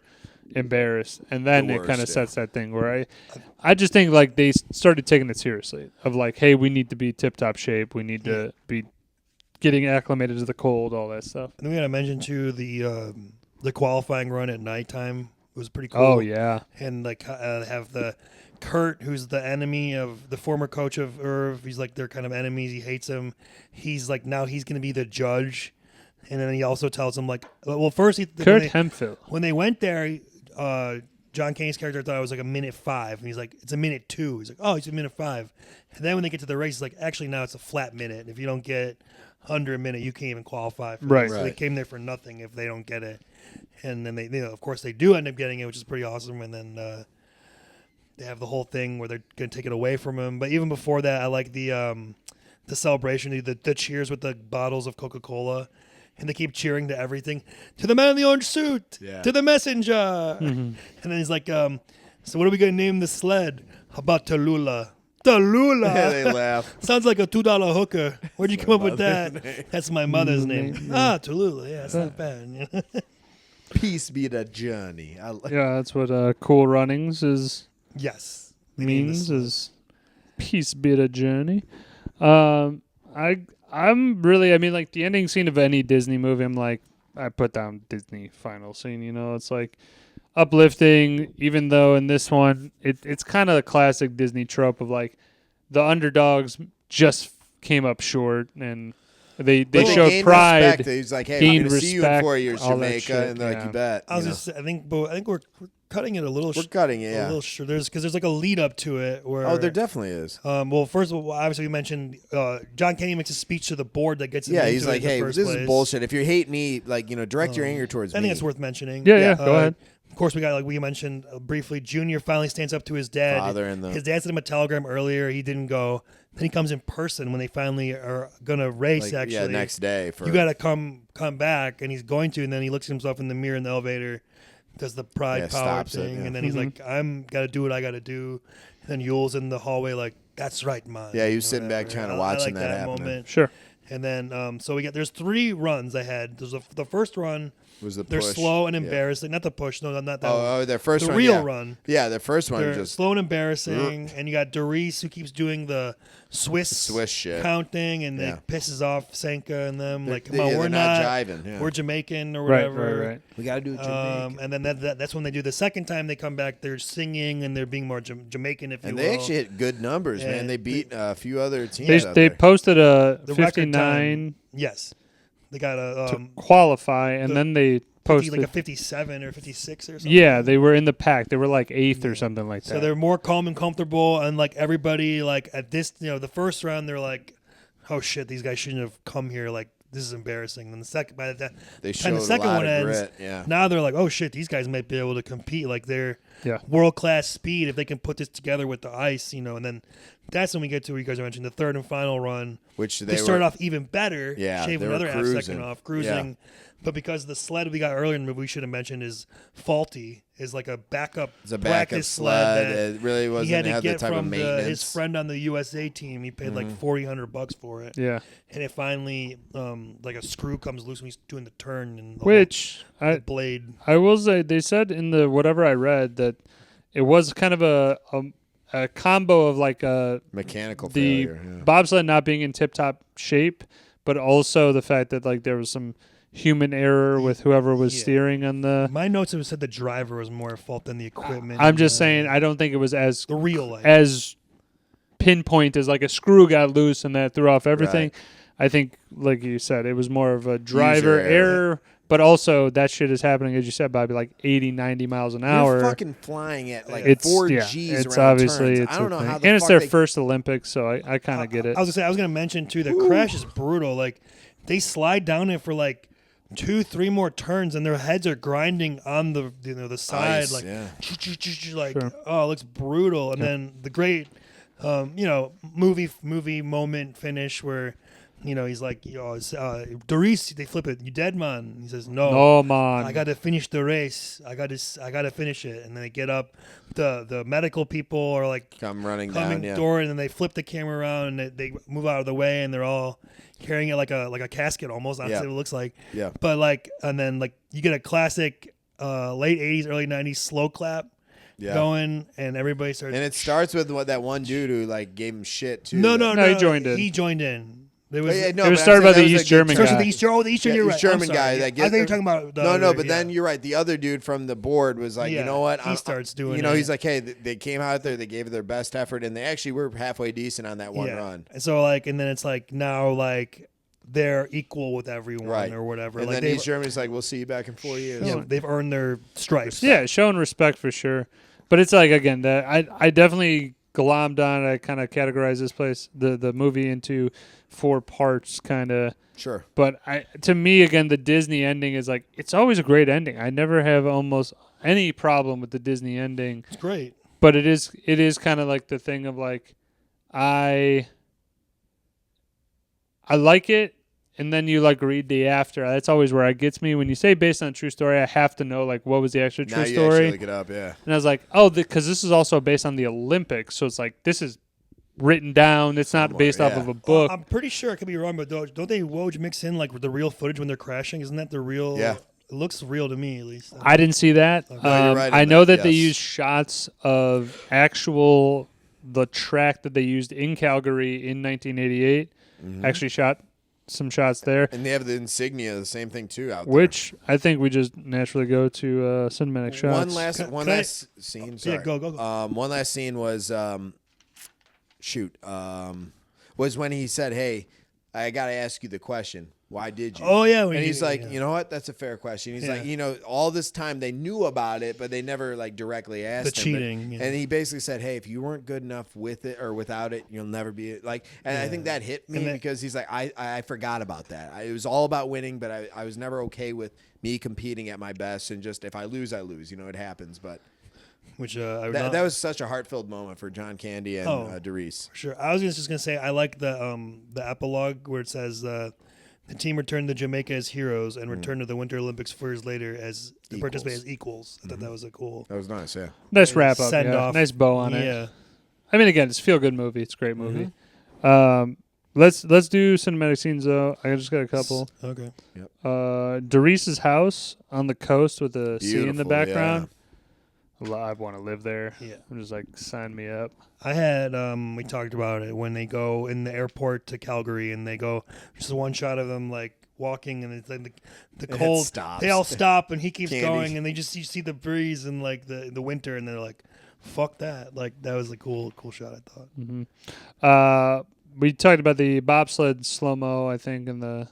embarrassed, and then The it kind of worst, sets that thing where I just think like they started taking it seriously of like, hey, we need to be tip-top shape. We need to be getting acclimated to the cold, all that stuff. And we got to mention too the qualifying run at nighttime was pretty cool. Oh yeah, And like have the Kurt, who's the enemy of the former coach of Irv. He's like they're kind of enemies. He hates him. He's like now he's going to be the judge. And then he also tells him like, well, first Kurt Hemphill. when they went there, John Cain's character thought it was like a minute 5, and he's like, it's a minute 2. He's like, oh, it's a minute 5. And then when they get to the race, he's like, actually now it's a flat minute. And if you don't get under a minute, you can't even qualify. For Right. So they came there for nothing if they don't get it. And then they, of course, they do end up getting it, which is pretty awesome. And then they have the whole thing where they're going to take it away from him. But even before that, I like the celebration, the cheers with the bottles of Coca-Cola. And they keep cheering to everything. To the man in the orange suit. Yeah. To the messenger. And then he's like, so what are we going to name the sled? How about Tallulah? Tallulah. Yeah, they laugh. Sounds like a $2 hooker. Where'd you come up with that? That's my mother's name. Tallulah. Yeah, it's not bad. Peace be the journey. Yeah, that's what Cool Runnings Yes. means is peace be the journey. I'm really, I mean, like the ending scene of any Disney movie, I'm like, I put down Disney final scene, you know, it's like uplifting, even though in this one, it's kind of a classic Disney trope of like the underdogs just came up short and They But showed gained pride. respect. He's like, hey, I'm gained going to see you in respect, 4 years, all that Jamaica. shit, And they're like, yeah. you bet. I was you know? just, I think we're cutting it a little. We're cutting it, yeah. A little short. Because there's like a lead up to it where. Oh, there definitely is. Well, first of all, obviously we mentioned John Candy makes a speech to the board that gets him Yeah, into he's it like, in the hey, first this place. is bullshit. If you hate me, like, direct your anger towards I me. think it's worth mentioning. Yeah, go ahead. Of course, we got, like we mentioned briefly, Junior finally stands up to his dad. Father and His dad sent him a telegram earlier. He didn't go. Then he comes in person when they finally are going to race, actually. Yeah, next day. You got to come back, and he's going to, and then he looks at himself in the mirror in the elevator, does the pride power thing, and then he's like, I'm got to do what I got to do. And then Yule's in the hallway like, that's right, man. Yeah, he was sitting back kind of watching I like that happen. moment. Sure. And then, so there's 3 runs ahead. There's the first run. Was the They're push. slow and Yeah. embarrassing. Not the push. No, not that one. Oh, their first the one. real yeah. run. Yeah, their first one They're just slow and embarrassing. And you got Doris who keeps doing the Swiss shit. counting, and Yeah. it pisses off Senka and them. Like, come yeah, on, they're we're not jiving. Yeah. We're Jamaican or Right, whatever. right. We got to do it Jamaican. And then that's when they do the second time they come back. They're singing and they're being more Jamaican, if you And will. they actually hit good numbers, man. And They beat a few other teams. out They there. posted a The record 59 time. Yes, they got to a qualify, and then they posted like a 57 or 56 or something. Yeah, they were in the pack. They were like 8th or something like that. So they're more calm and comfortable, and like everybody, like at this, the first round, they're like, "Oh shit, these guys shouldn't have come here. Like this is embarrassing." And the second, by the time They the showed second a lot one of ends, grit. Yeah. now they're like, "Oh shit, these guys might be able to compete. Like they're Yeah. world class speed if they can put this together with the ice, And then that's when we get to what you guys mentioned, the third and final run, Which they start off even better. Yeah, shave they were another half cruising. second off, cruising. But because the sled we got earlier in the movie, we should have mentioned, is faulty, is like a backup It's a practice backup sled. That It really wasn't he had to the get type of from maintenance. his friend on the USA team. He paid like $400 for it. Yeah. And it finally, like a screw comes loose when he's doing the turn, and the Which whole blade. I will say, they said in the whatever I read that it was kind of a combo of like Mechanical the failure. Yeah. bobsled not being in tip-top shape, but also the fact that like there was some human error with whoever was Yeah. steering on the. My notes have said the driver was more at fault than the equipment. I'm just saying, I don't think it was as the real life. as pinpoint as like a screw got loose and that threw off everything. Right. I think, like you said, it was more of a driver User error. error, but also that shit is happening, as you said, Bobby, like 80, 90 miles an hour. You're fucking flying at like It's 4 yeah, Gs it's around obviously turns. it's I don't a know thing. how the and it's fuck their they- first Olympics, so I kind of get it. I was gonna mention too, the crash is brutal. Like they slide down it for like 2-3 more turns, and their heads are grinding on the the side, Ice, like yeah. like Sure. oh, it looks brutal. And then the great movie moment finish where he's like, Doris, they flip it, you dead man. He says no. Oh man, I got to finish the race. I got to finish it. And then they get up. The medical people are like Come running coming down. Yeah. door, and then they flip the camera around, and they move out of the way, and they're all carrying it like a casket almost. That's Yeah. what it looks like. Yeah. But and then you get a classic late 80s, early 90s slow clap Yeah. going, and everybody starts. And it starts with that one dude who like gave him shit too. No, he joined in. He joined in. There Oh, was yeah, no, It was but started I'm by saying the that was East a good German Starts guy. with the Eastern. Yeah, You're East right. German I'm sorry. guy that I gets- thought you were talking about the No, other, but then you're right. The other dude from the board was like, Yeah, you know what? he starts doing He's it. like, hey, they came out there, they gave their best effort, and they actually were halfway decent on that one yeah. run. And so and then it's like now they're equal with everyone Right. or whatever. And Like then East Germany's like, we'll see you back in 4 years. they've earned their stripes. Yeah, showing respect for sure. But it's like, again, that I definitely glommed on. I kind of categorized this place, the movie, into 4 parts, kind of. Sure. But to me, again, the Disney ending is like, it's always a great ending. I never have almost any problem with the Disney ending. It's great. But it is kind of like the thing of like, I like it, and then you like read the after. That's always where it gets me. When you say based on a true story, I have to know like what was the actual Now true you story. actually look it up, yeah. And I was like, oh, because this is also based on the Olympics, so it's like this is written down. It's not Somewhere, based off yeah. of a book. I'm pretty sure I could be wrong, but don't they Woj mix in like the real footage when they're crashing? Isn't that the real? Yeah. It looks real to me, at least. I didn't see that. No, you're right I on know that, that they yes. used shots of the track that they used in Calgary in 1988. Actually shot some shots there, And they have the insignia, the same thing too out there. which I think we just naturally go to cinematic shots. One last Can I- scene. Sorry. Yeah, go. One last scene was was when he said, "Hey, I got to ask you the question. Why did you? Oh, yeah. And he's like, you know what? That's a fair question. He's like, all this time they knew about it, but they never like directly asked the him. cheating. And he basically said, hey, if you weren't good enough with it or without it, you'll never be like. And I think that hit me because he's like, I forgot about that. It was all about winning, but I was never okay with me competing at my best. And just if I lose, I lose. It happens. But which that was such a heart-filled moment for John Candy and Derice. Sure. I was just gonna say I like the epilogue where it says the team returned to Jamaica as heroes and returned to the Winter Olympics 4 years later as to participate as equals. I thought that was a cool. That was nice, yeah. Nice wrap up. Send off. Nice bow on it. Yeah. I mean, again, it's a feel-good movie. It's a great movie. Let's do cinematic scenes though. I just got a couple. Okay. Yep. Derice's house on the coast with the sea in the Beautiful, background. I want to live there. Yeah. I'm just like, sign me up. I had we talked about it when they go in the airport to Calgary and they go just one shot of them like walking and it's like the cold stops. They all stop and he keeps Candy. going and you see the breeze and like the winter and they're like, fuck that. Like that was a cool shot I thought. Mm-hmm. We talked about the bobsled slow-mo, I think, and the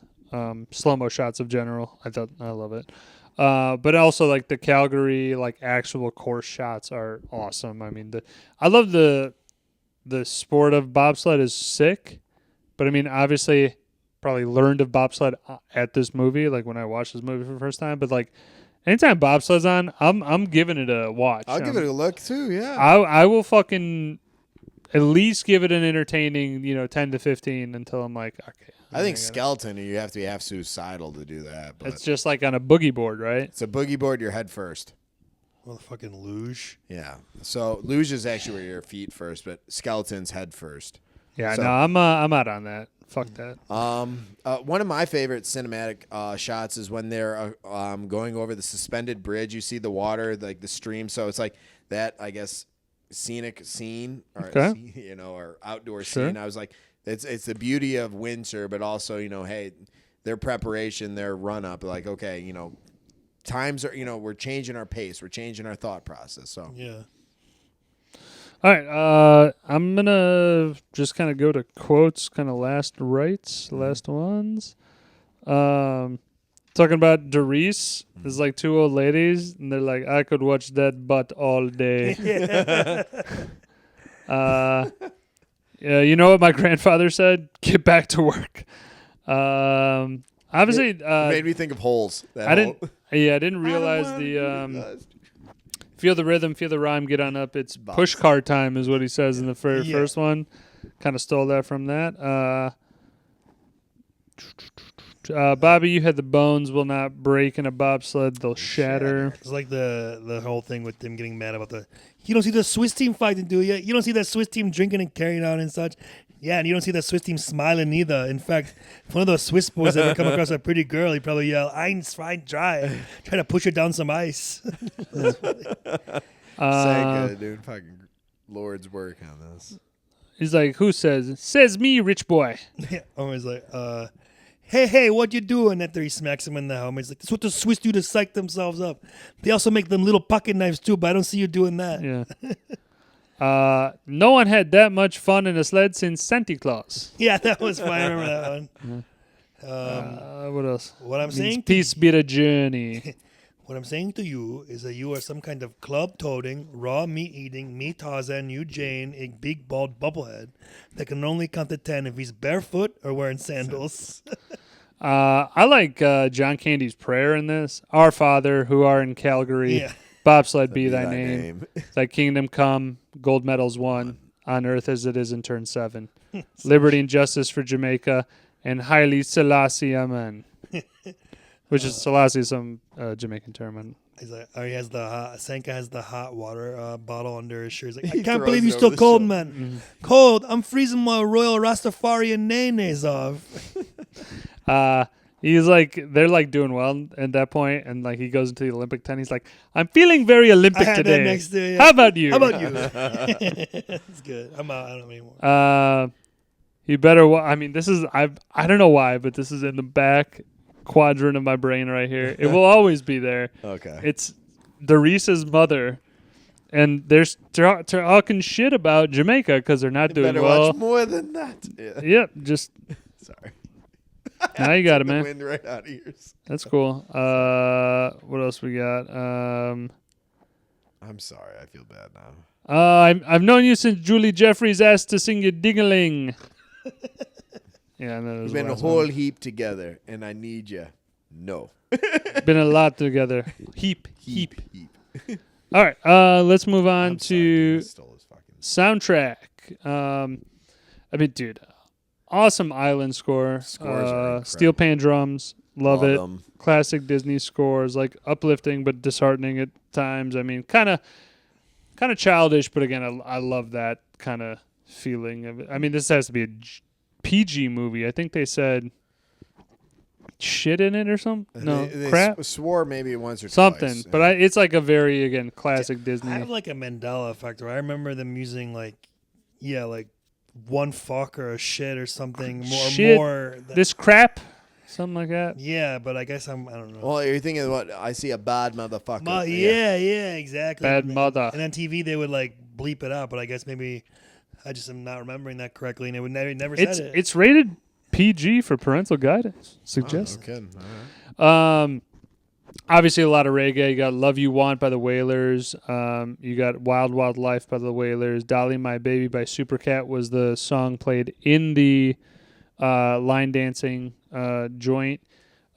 slow-mo shots of general. I love it. But also like the Calgary like actual course shots are awesome. I mean I love the sport of bobsled is sick, but I mean obviously probably learned of bobsled at this movie, like when I watched this movie for the first time. But like anytime bobsled's on, I'm giving it a watch. I'll give it a look too. Yeah, I will fucking at least give it an entertaining 10 to 15 until I'm like, okay. I think skeleton, you have to be half suicidal to do that. But it's just like on a boogie board, right? It's a boogie board, you're head first. Well, the fucking luge. Yeah. So luge is actually where your feet first, but skeleton's head first. Yeah, so, no, I'm out on that. Fuck that. One of my favorite cinematic shots is when they're going over the suspended bridge. You see the water, like the stream. So it's like that, I guess, scenic scene or or outdoor scene. I was like, it's the beauty of winter, but also hey, their preparation, their run up. Like okay, times are we're changing our pace, we're changing our thought process. So yeah. All right, I'm gonna just kind of go to quotes, kind of last ones. Talking about Derice, there's like two old ladies, and they're like, I could watch that butt all day. Yeah, you know what my grandfather said? Get back to work. Obviously, it made me think of Holes. I didn't realize the feel the rhythm, feel the rhyme, get on up. It's push car time is what he says in the first one. Kind of stole that from that. Bobby, you had the bones will not break in a bobsled; they'll shatter. It's like the whole thing with them getting mad about you don't see the Swiss team fighting, do you? You don't see that Swiss team drinking and carrying on and such. Yeah, and you don't see that Swiss team smiling either. In fact, if one of those Swiss boys ever come across a pretty girl, he'd probably yell, "Eins, zwei, drei," try to push her down some ice. Sanka, dude, fucking Lord's work on this. He's like, who says? Says me, rich boy. Yeah, always like, hey, what you doing? After he smacks him in the helmet, he's like, that's what the Swiss do to psych themselves up. They also make them little pocket knives too, but I don't see you doing that. Yeah. No one had that much fun in a sled since Santa Claus. Yeah, that was fun. I remember that one. What else? What I'm saying, peace be the journey. What I'm saying to you is that you are some kind of club-toting, raw meat-eating, me Tarzan, you Jane, a big bald bubblehead that can only count to 10 if he's barefoot or wearing sandals. I like John Candy's prayer in this. Our Father, who art in Calgary, bobsled be thy name. Thy kingdom come, gold medals won, on earth as it is in turn 7. Liberty and justice for Jamaica, and Haile Selassie, amen. Which is Selassie, some Jamaican term. He's like, Sanka has the hot water bottle under his shirt. He's like, I can't believe you're still cold, man. Mm-hmm. Cold. I'm freezing my royal Rastafarian nays off. He's like, they're like doing well at that point, and like he goes into the Olympic tent. He's like, I'm feeling very Olympic today. That next day, yeah. How about you? It's good. I'm out. I don't anymore. You better. I mean, this is I don't know why, but this is in the back quadrant of my brain right here. It will always be there. Okay. It's Derice's mother, and they're talking shit about Jamaica because they're not doing better well. Watch more than that. Yep. Just sorry. Now you got it, The man. wind right out of yours. That's cool. What else we got? I'm sorry. I feel bad now. I've known you since Julie Jeffries asked to sing you Ding-a-ling. Yeah, I know. We've been a whole heap together, and I need you. No. Been a lot together. Heap. All right, let's move on I'm sorry, dude, I stole his fucking soundtrack. I mean, dude, awesome island score. Scores are incredible. Steel pan drums, love it. 'em. Classic Disney scores, like uplifting but disheartening at times. I mean, kind of childish, but again, I love that kind of feeling of it. I mean, this has to be a PG movie. I think they said shit in it or something. No, they crap. swore maybe once or Something, twice. but it's like a very, again, classic Disney. I have like a Mandela effect where I remember them using like one fuck or a shit or something Shit. more. This crap, something like that. Yeah, but I guess I don't know. Well, you're thinking what? I see a bad motherfucker. Yeah, exactly. Bad mother. And on TV they would like bleep it out, but I guess maybe I just am not remembering that correctly, and it would never said it. It's rated PG for parental guidance. Oh, Suggest. no kidding. All right. Obviously a lot of reggae. You got "Love You Want" by the Wailers. You got "Wild Wild Life" by the Wailers. "Dolly My Baby" by Supercat was the song played in the line dancing joint.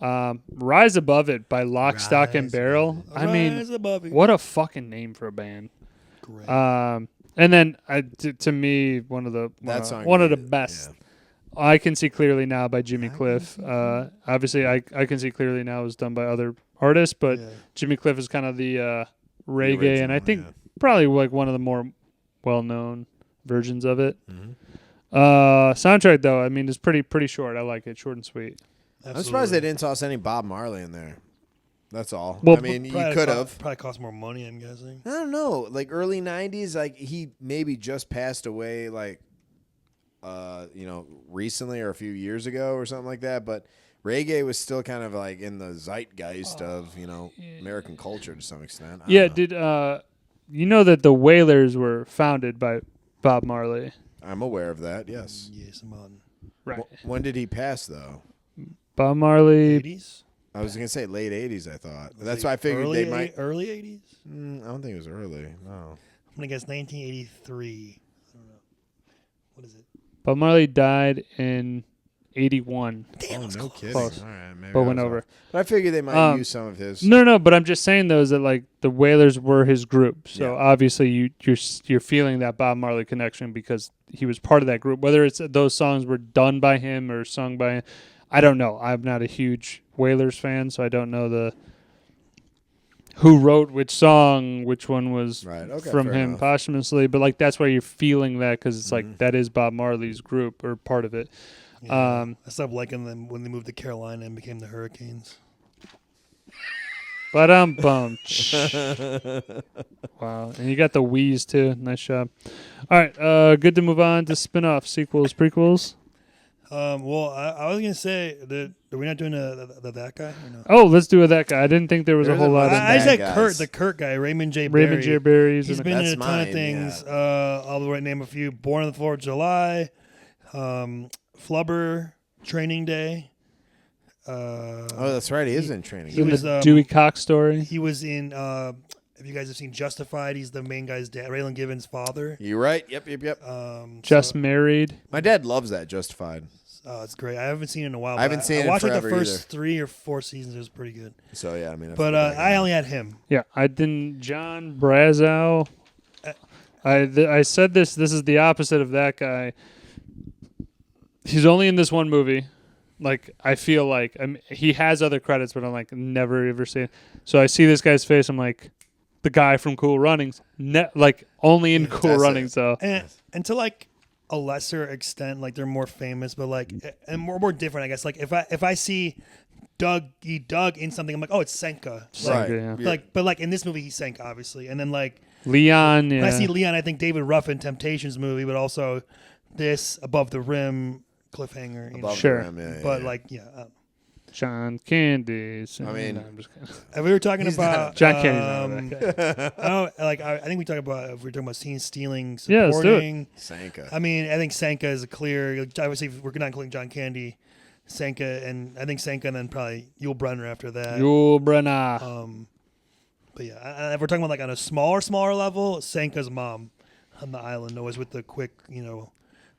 "Rise Above It" by Lock, Stock, and Barrel. I mean, what a fucking name for a band. Great. And then to me, one of the best. Yeah. I Can See Clearly Now by Jimmy Cliff. Obviously, I Can See Clearly Now was done by other artists, but Jimmy Cliff is kind of the reggae, original, and I think probably like one of the more well-known versions of it. Mm-hmm. Soundtrack, though, I mean, is pretty short. I like it, short and sweet. I'm surprised they didn't toss any Bob Marley in there. That's all. Well, I mean, you Probably could have. Probably cost more money, I'm guessing. I don't know. Like early '90s, like he maybe just passed away, like recently or a few years ago or something like that. But reggae was still kind of like in the zeitgeist of American culture to some extent. I don't know. Did you know that the Wailers were founded by Bob Marley? I'm aware of that. Yes. Yes, I'm on. Right. When did he pass though? Bob Marley. 80s? I was gonna say late '80s. I thought. That's Like why I figured they might. Early 80s? I don't think it was early. No. I'm going to guess 1983. I don't know. What is it? Bob Marley died in 81. Damn, Oh, it's no close. kidding. Close. All right, maybe But I went was over. off. But I figured they might use some of his. No, but I'm just saying though is that like the Wailers were his group, so Yeah. obviously you're feeling that Bob Marley connection because he was part of that group. Whether it's those songs were done by him or sung by him, I don't know. I'm not a huge Wailers fan, so I don't know who wrote which song, which one was Right, okay, from fair him enough. posthumously. But like that's why you're feeling that because it's like that is Bob Marley's group or part of it. Yeah. I stopped liking them when they moved to Carolina and became the Hurricanes. But I'm bummed. Wow. And you got the wheeze too. Nice job. All right. Good to move on to spin-off sequels, prequels. Well, I was going to say that are we not doing that guy? Or no? Oh, let's do that guy. I didn't think there was There's a whole a lot lot of of I just bad had guys. the Kurt guy, Raymond J. Raymond J. Barry's. He's in been it. in a That's ton of mine, things. yeah. I'll name a few. Born on the 4th of July, Flubber, Training Day. Oh, that's right. He is in training. he In was, the Dewey Cox story. He was in. If you guys have seen Justified, he's the main guy's dad, Raylan Givens' father. You're right. Yep. Just married. My dad loves that Justified. It's great. I haven't seen it in a while. I haven't seen it I watched like the forever first either. 3 or 4 seasons. It was pretty good. So yeah, I mean. But I only had him. Yeah, I didn't. John Brazow. I said this. This is the opposite of that guy. He's only in this one movie. Like I feel like he has other credits, but I'm like never ever seen. So I see this guy's face. I'm like, the guy from Cool Runnings. Like only in Cool That's Runnings though. And to like a lesser extent, like they're more famous, but like and more different, I guess. Like if I see Doug in something, I'm like, oh, it's Senka. Right. Yeah. Like, but like in this movie, he's Senka, obviously. And then like Leon. Yeah. when I see Leon, I think David Ruff in Temptations movie, but also this Above the Rim cliffhanger. You know? Above the Sure. rim, yeah, But yeah. like, yeah. John Candy. I mean- No, I'm just kidding. We were talking He's about John Candy's not that guy. I think we talked about if we're talking about scene stealing, Yeah, let's do it. supporting. Sanka. I mean, I think Sanka is a clear. Obviously, if we're not including John Candy. Senka, and I think Senka, and then probably Yul Brynner after that. Yul Brynner. But yeah, if we're talking about like on a smaller level, Senka's mom on the island, always with the quick,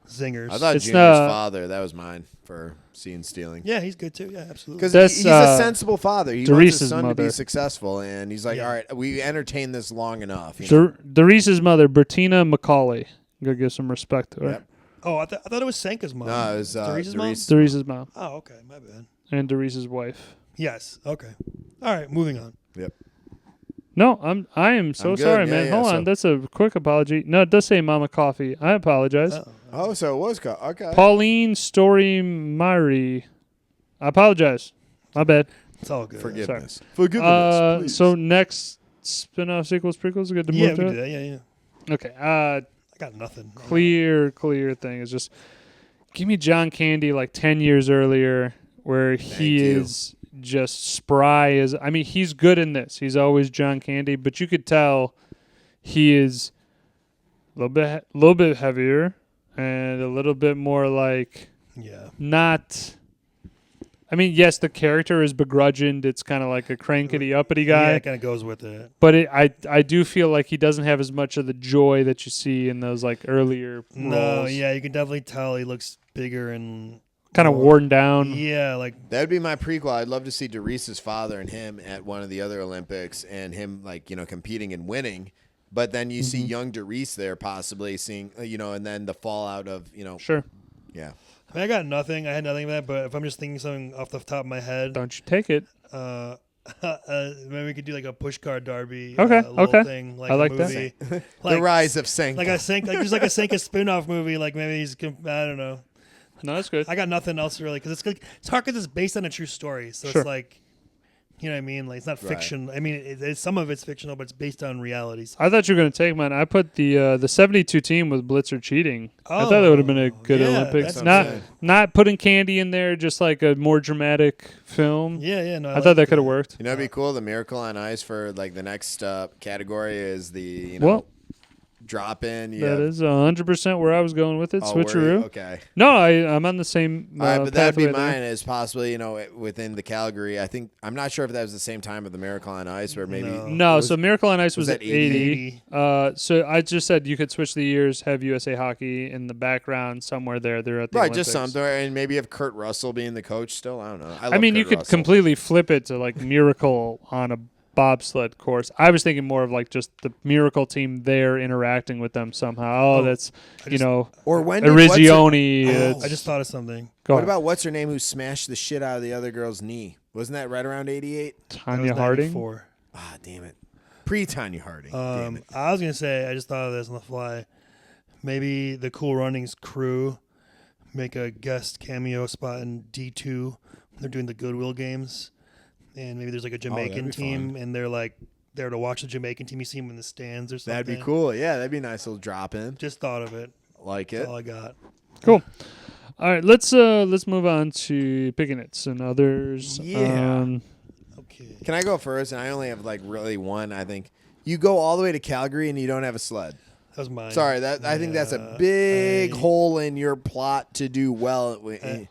zingers. I thought It's Junior's not- father. That was mine for Scene Stealing. Yeah, he's good too. Yeah, absolutely. Because That's, he's a sensible father. He wants Doris's his son to mother. be successful, and he's like, Yeah. all right, we entertained this long enough. You know? Doris's mother, Bertina Macaulay. Gotta give some respect to her. Yep. Oh, I thought it was Senka's mom. No, it was Doris's mom. Doris. Doris's mom Oh, okay, my bad. and Doris's wife. Yes. Okay. All right, moving on. Yep. No, I am so I'm good. sorry, Yeah, man. yeah, Hold so- on, that's a quick apology. No, it does say Mama Coffee. I apologize. Oh, so it was okay. Pauline Story Mari. I apologize. My bad. It's all good. Forgiveness. Forgiveness, please. So next spin-off sequels, prequels, good to Yeah, move we to do it? that. Yeah. Okay. I got nothing. Clear thing is just give me John Candy like 10 years earlier where he you. is just spry as he's good in this. He's always John Candy, but you could tell he is a little bit heavier and a little bit more like Yeah. not yes, the character is begrudged. It's kind of like a crankety uppity guy. Yeah, it kind of goes with it. But I do feel like he doesn't have as much of the joy that you see in those like earlier No, roles. yeah, you can definitely tell he looks bigger and Kind of more- worn down. Yeah, like That would be my prequel. I'd love to see Doris's father and him at one of the other Olympics and him competing and winning. But then you see young Doris there possibly seeing, and then the fallout of, Sure. yeah. I got nothing. I had nothing of that. But if I'm just thinking something off the top of my head, Don't you take it. maybe we could do like a pushcart derby. Okay, little okay. thing, like I like a that. movie. The Like, rise of Senka. like just like a Senka spin-off movie. Like maybe I don't know. No, that's good. I got nothing else really because it's hard because it's based on a true story. So Sure. it's like, you know what I mean? Like it's not Right. fiction. I mean, it's some of it's fictional, but it's based on realities. I thought you were going to take mine. I put the 72 team with Blitzer cheating. I thought that would have been a good yeah, Olympics. that's what I'm Not saying. not putting Candy in there, just like a more dramatic film. Yeah, no. I thought that could have worked. You know, it'd be cool. The Miracle on Ice for like the next category is the Well, drop in. that is 100% where I was going with it. Switcheroo. Okay. No, I'm on the same. All right, but that'd be pathway there. mine. Is possibly within the Calgary. I'm not sure if that was the same time of the Miracle on Ice or maybe. No. No, was- so Miracle on Ice was was at that 80. So I just said you could switch the years, have USA Hockey in the background somewhere there. They're at the Right, Olympics. just somewhere, and maybe have Kurt Russell being the coach still. I don't know. I mean, you could completely flip it to like Miracle on a bobsled course. I was thinking more of like just the Miracle team there interacting with them somehow. Oh, that's Or when did what's her- Arizioni. I just thought of something. Go What on. about what's her name who smashed the shit out of the other girl's knee? Wasn't that right around 88? That Tanya was Harding? 94. Ah, damn it. Pre-Tanya Harding. Damn it. I was gonna say I just thought of this on the fly. Maybe the Cool Runnings crew make a guest cameo spot in D2. They're doing the Goodwill games, and maybe there's like a Jamaican be team, and they're like there to watch the Jamaican team. You see them in the stands or something. That'd be cool. Yeah, that'd be a nice little drop in. Just thought of it. Like That's it. all I got. Cool. All right, let's move on to picking it and others. Yeah. Okay. Can I go first? And I only have like really one. I think you go all the way to Calgary and you don't have a sled. That was mine. Sorry, I think that's a Yeah, big I- hole in your plot to do well. Yeah.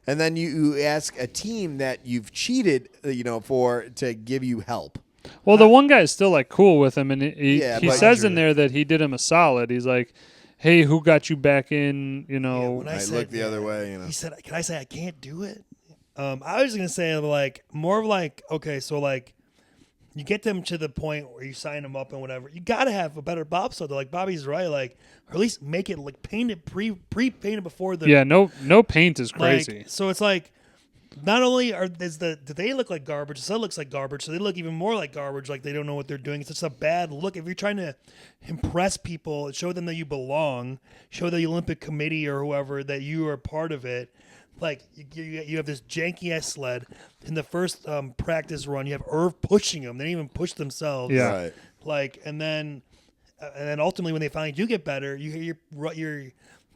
And then you ask a team that you've cheated, for to give you help. Well, the one guy is still like cool with him, and he Yeah, but- says in there that he did him a solid. He's like, "Hey, who got you back in?" Yeah, when I said look the other that, way, He said, "Can I say I can't do it?" I was gonna say like more of like okay, so like you get them to the point where you sign them up and whatever. You gotta have a better bobsled. Like Bobby's right, like or at least make it like paint it pre-painted before the Yeah, no paint is like, crazy. so it's like not only do they look like garbage, the set looks like garbage, so they look even more like garbage, like they don't know what they're doing. It's just a bad look. If you're trying to impress people, show them that you belong, show the Olympic Committee or whoever that you are part of it. Like you have this janky ass sled. In the first practice run, you have Irv pushing them. They didn't even push themselves. Yeah. Right. Like and then ultimately when they finally do get better, you hear your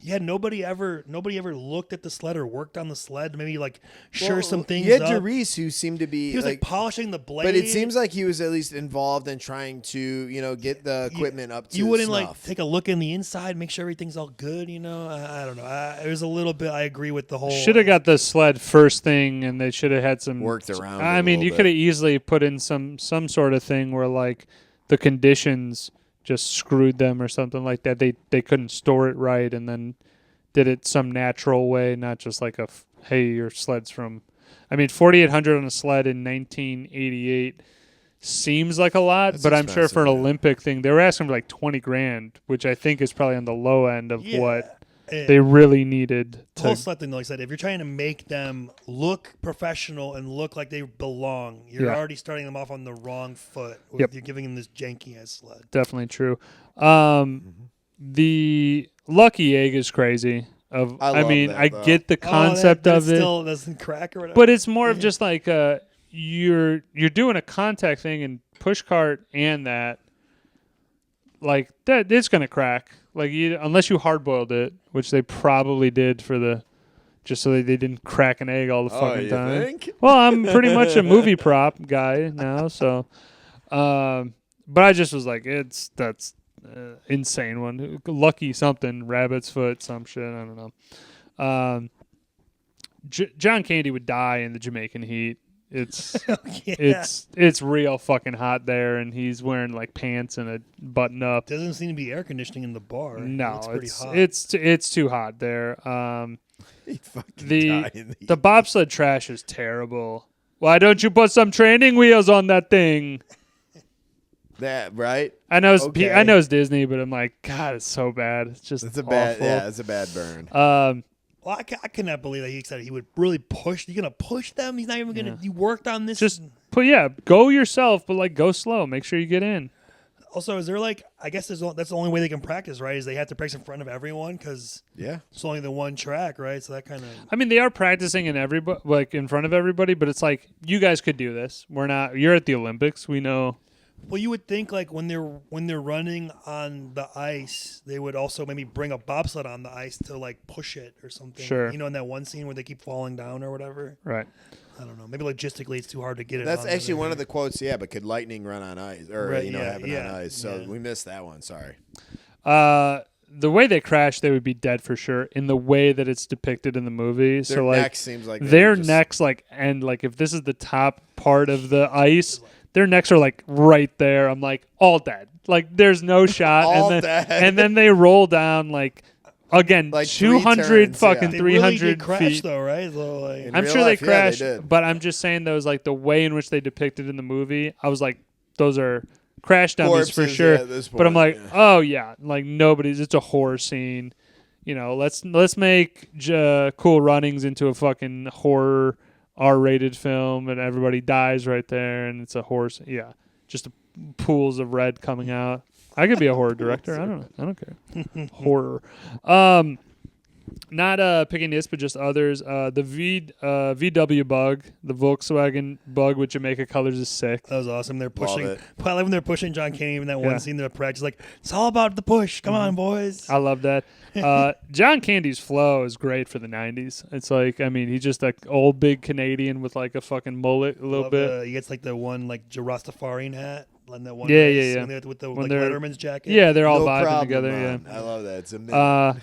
Yeah, nobody ever looked at the sled or worked on the sled. Maybe like sure some things. You had up. Derice, who seemed to be He was like polishing the blade. but it seems like he was at least involved in trying to get the equipment up to You wouldn't snuff. like take a look in the inside, make sure everything's all good. I don't know. It was a little bit. I agree with the whole. Should have got the sled first thing, and they should have had some worked around. I mean, you could have easily put in some sort of thing where like the conditions just screwed them or something like that. They couldn't store it right, and then did it some natural way, not just like hey, your sled's from. I mean, 4,800 on a sled in 1988 seems like a lot, but I'm sure for an Olympic thing, they were asking for like $20,000, which I think is probably on the low end of what they really needed. The whole sled thing, like I said, if you're trying to make them look professional and look like they belong, you're already starting them off on the wrong foot. You're giving them this janky ass sled. Definitely true. The lucky egg is crazy. I get the concept of it. Still doesn't crack or whatever. But it's more of just like you're doing a contact thing and push cart and that like that it's gonna crack. Like unless you hard boiled it, which they probably did just so they didn't crack an egg all the fucking time. Think? Well, I'm pretty much a movie prop guy now, so but I just was like, that's insane one. Lucky something, rabbit's foot, some shit. I don't know. John Candy would die in the Jamaican heat. It's it's real fucking hot there, and he's wearing like pants and a button up. Doesn't seem to be air conditioning in the bar. No, it's pretty hot. It's too hot there. The the bobsled trash is terrible. Why don't you put some training wheels on that thing? That right? I know it's Disney, but I'm like, God, it's so bad. It's just it's a awful. it's a bad burn. Well, I cannot believe that he said he would really push. You're gonna push them. He's not even gonna. You worked on this. Just go yourself, but like go slow. Make sure you get in. Also, is there like I guess that's the only way they can practice, right? Is they have to practice in front of everyone because it's only the one track, right? So that kind of. I mean, they are practicing in in front of everybody, but it's like you guys could do this. We're not. You're at the Olympics. We know. Well, you would think like when they're running on the ice, they would also maybe bring a bobsled on the ice to like push it or something. Sure. In that one scene where they keep falling down or whatever. Right. I don't know. Maybe logistically it's too hard to get it. That's actually one of the quotes. Yeah, but could lightning run on ice or happen on ice? So we missed that one. Sorry. The way they crash, they would be dead for sure. In the way that it's depicted in the movie, their neck seems like their necks like end like if this is the top part of the ice. Their necks are like right there. I'm like all dead. Like there's no shot. And then they roll down like again like 200 fucking 300 really crash, feet though, right? So, like, I'm sure they crashed, but I'm just saying those like the way in which they depicted in the movie. I was like, those are crash dummies for sure. But I'm like, oh yeah, like nobody's. It's a horror scene. Let's make Cool Runnings into a fucking horror. R-rated film and everybody dies right there and it's a horse. Yeah, just pools of red coming out. I could be a horror director. I don't care. Horror. Not picking this, but just others. The VW Bug, the Volkswagen Bug with Jamaica colors is sick. That was awesome. They're pushing. I love when they're pushing John Candy in that one scene. They're practice like it's all about the push. Come on, boys. I love that. John Candy's flow is great for the '90s. It's like he's just like old big Canadian with like a fucking mullet a little bit. He gets like the one like Rastafarian hat. That one with the like, Letterman's jacket. Yeah, they're all vibing together. Man. Yeah, I love that. It's a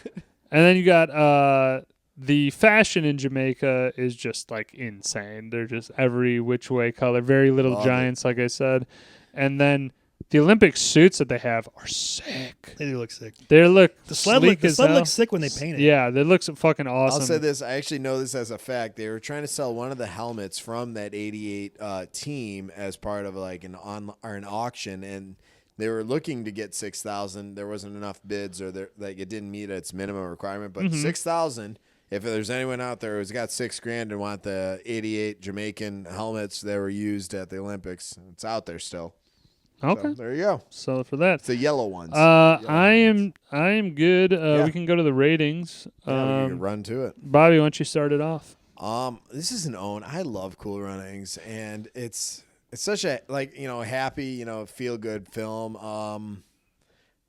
and then you got the fashion in Jamaica is just like insane. They're just every which way color, very little giants, like I said. And then the Olympic suits that they have are sick. They do look sick. They look the sled looks sick when they paint it. Yeah, they look fucking awesome. I'll say this. I actually know this as a fact. They were trying to sell one of the helmets from that '88 team as part of like an auction, and they were looking to get 6,000. There wasn't enough bids, or it didn't meet its minimum requirement. But 6,000. If there's anyone out there who's got $6,000 and want the '88 Jamaican helmets that were used at the Olympics, it's out there still. Okay, so there you go. So for that, it's the yellow ones. I am good. We can go to the ratings. We can run to it. Bobby, why don't you start it off? This is an own. I love Cool Runnings, and it's such a happy feel good film.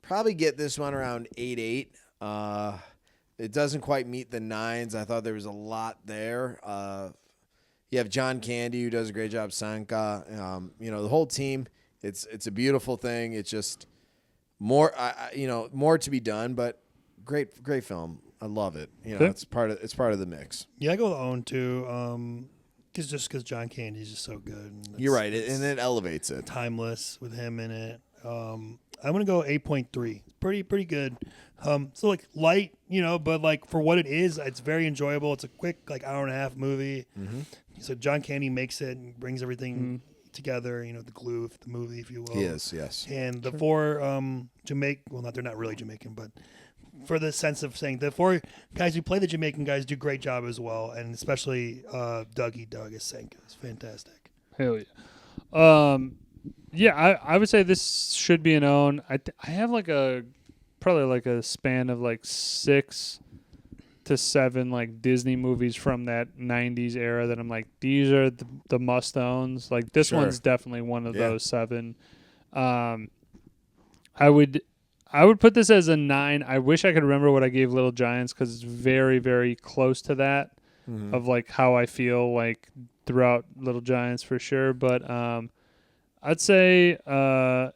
Probably get this one around 8.8. it doesn't quite meet the 9s. I thought there was a lot there. You have John Candy, who does a great job. Sanka, the whole team. It's a beautiful thing. It's just more to be done, but great film. I love it. It's part of the mix. Yeah, I go with Own too. Because John Candy is just so good. And you're right, and it elevates it. Timeless with him in it. I'm gonna go 8.3. Pretty good. So like light, but like for what it is, it's very enjoyable. It's a quick like hour and a half movie. Mm-hmm. So John Candy makes it and brings everything together. The glue of the movie, if you will. Yes. And the four they're not really Jamaican, but for the sense of saying the four guys who play the Jamaican guys do a great job as well, and especially Dougie Doug as Senka is fantastic. Hell yeah. Yeah, I would say this should be an own. I have probably like a span of like 6 to 7 like Disney movies from that 90s era that I'm like, these are the must owns. Like this one's definitely one of those 7. I would put this as a 9. I wish I could remember what I gave Little Giants because it's very, very close to that of like how I feel like throughout Little Giants for sure. But I'd say I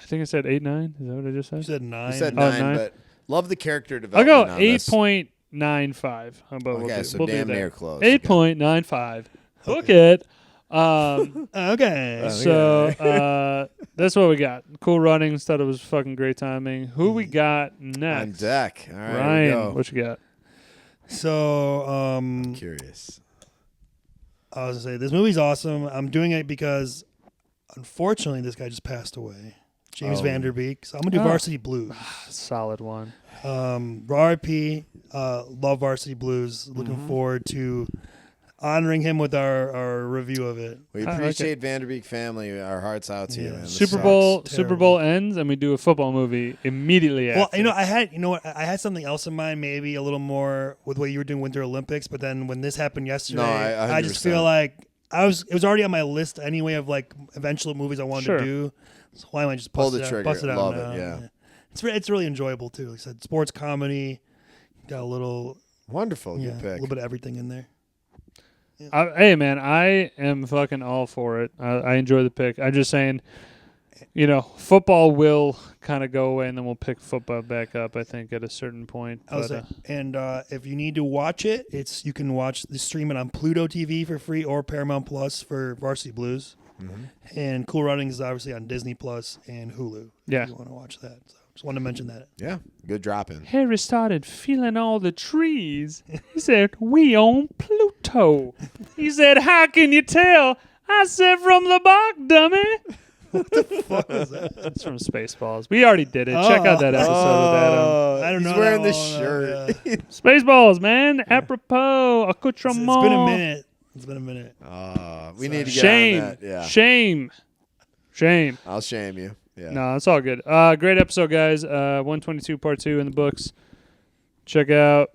think I said 8, 9. Is that what I just said? You said 9. You said 9, but love the character I'll development. go 8.95. How about we'll damn near close. 8.95. Book it. Okay. So that's what we got. Cool runnings. Thought it was fucking great timing. Who we got next? On deck. All right, Ryan, what you got? So I'm curious. I was gonna say this movie's awesome. I'm doing it because unfortunately this guy just passed away. James Vanderbeek. So I'm gonna do Varsity Blues. Solid one. RIP. Love Varsity Blues. Looking forward to honoring him with our review of it. We appreciate Vanderbeek family. Our hearts out to you, man. Super Bowl ends and we do a football movie immediately after. Well, I had something else in mind, maybe a little more with what you were doing Winter Olympics, but then when this happened yesterday, I just feel like it was already on my list anyway of like eventual movies I wanted to do. So why don't I just bust it out? Love it, yeah. It's really enjoyable too. Like I said, sports comedy, got a little wonderful, good pick. A little bit of everything in there. Hey man, I am fucking all for it. I enjoy the pick. I'm just saying, football will kind of go away, and then we'll pick football back up. I think at a certain point. And if you need to watch it, you can watch the stream it on Pluto TV for free or Paramount Plus for Varsity Blues. And Cool Runnings is obviously on Disney Plus and Hulu. Yeah, if you want to watch that. So just wanted to mention that. Yeah, good drop in. Harry started feeling all the trees. He said, "We own Pluto." He said, "How can you tell?" I said, "From the bark, dummy." What the fuck was that? It's from Spaceballs. We already did it. Check out that episode of that. I don't know. He's wearing this shirt. Spaceballs, man. Apropos, accoutrement. It's been a minute. We need to get on that. Yeah. Shame. I'll shame you. Yeah. No, it's all good. Great episode, guys. 122 part 2 in the books. Check out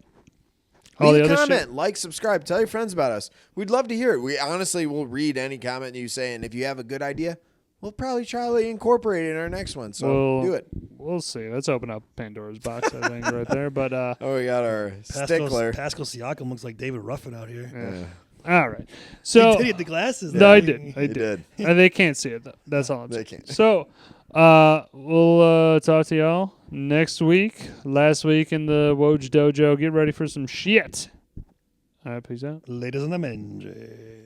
all the other comment, shit. like, subscribe, tell your friends about us. We'd love to hear it. We honestly will read any comment you say, and if you have a good idea, we'll probably try to incorporate it in our next one. So do it. We'll see. Let's open up Pandora's box, I think, right there. But we got our stickler. Pascal Siakam looks like David Ruffin out here. Yeah. All right. So he did get the glasses. No, I did. He did. They can't see it though. That's all I'm saying. They can't. So we'll talk to y'all next week. Last week in the Woj Dojo. Get ready for some shit. All right, peace out. Ladies and gentlemen.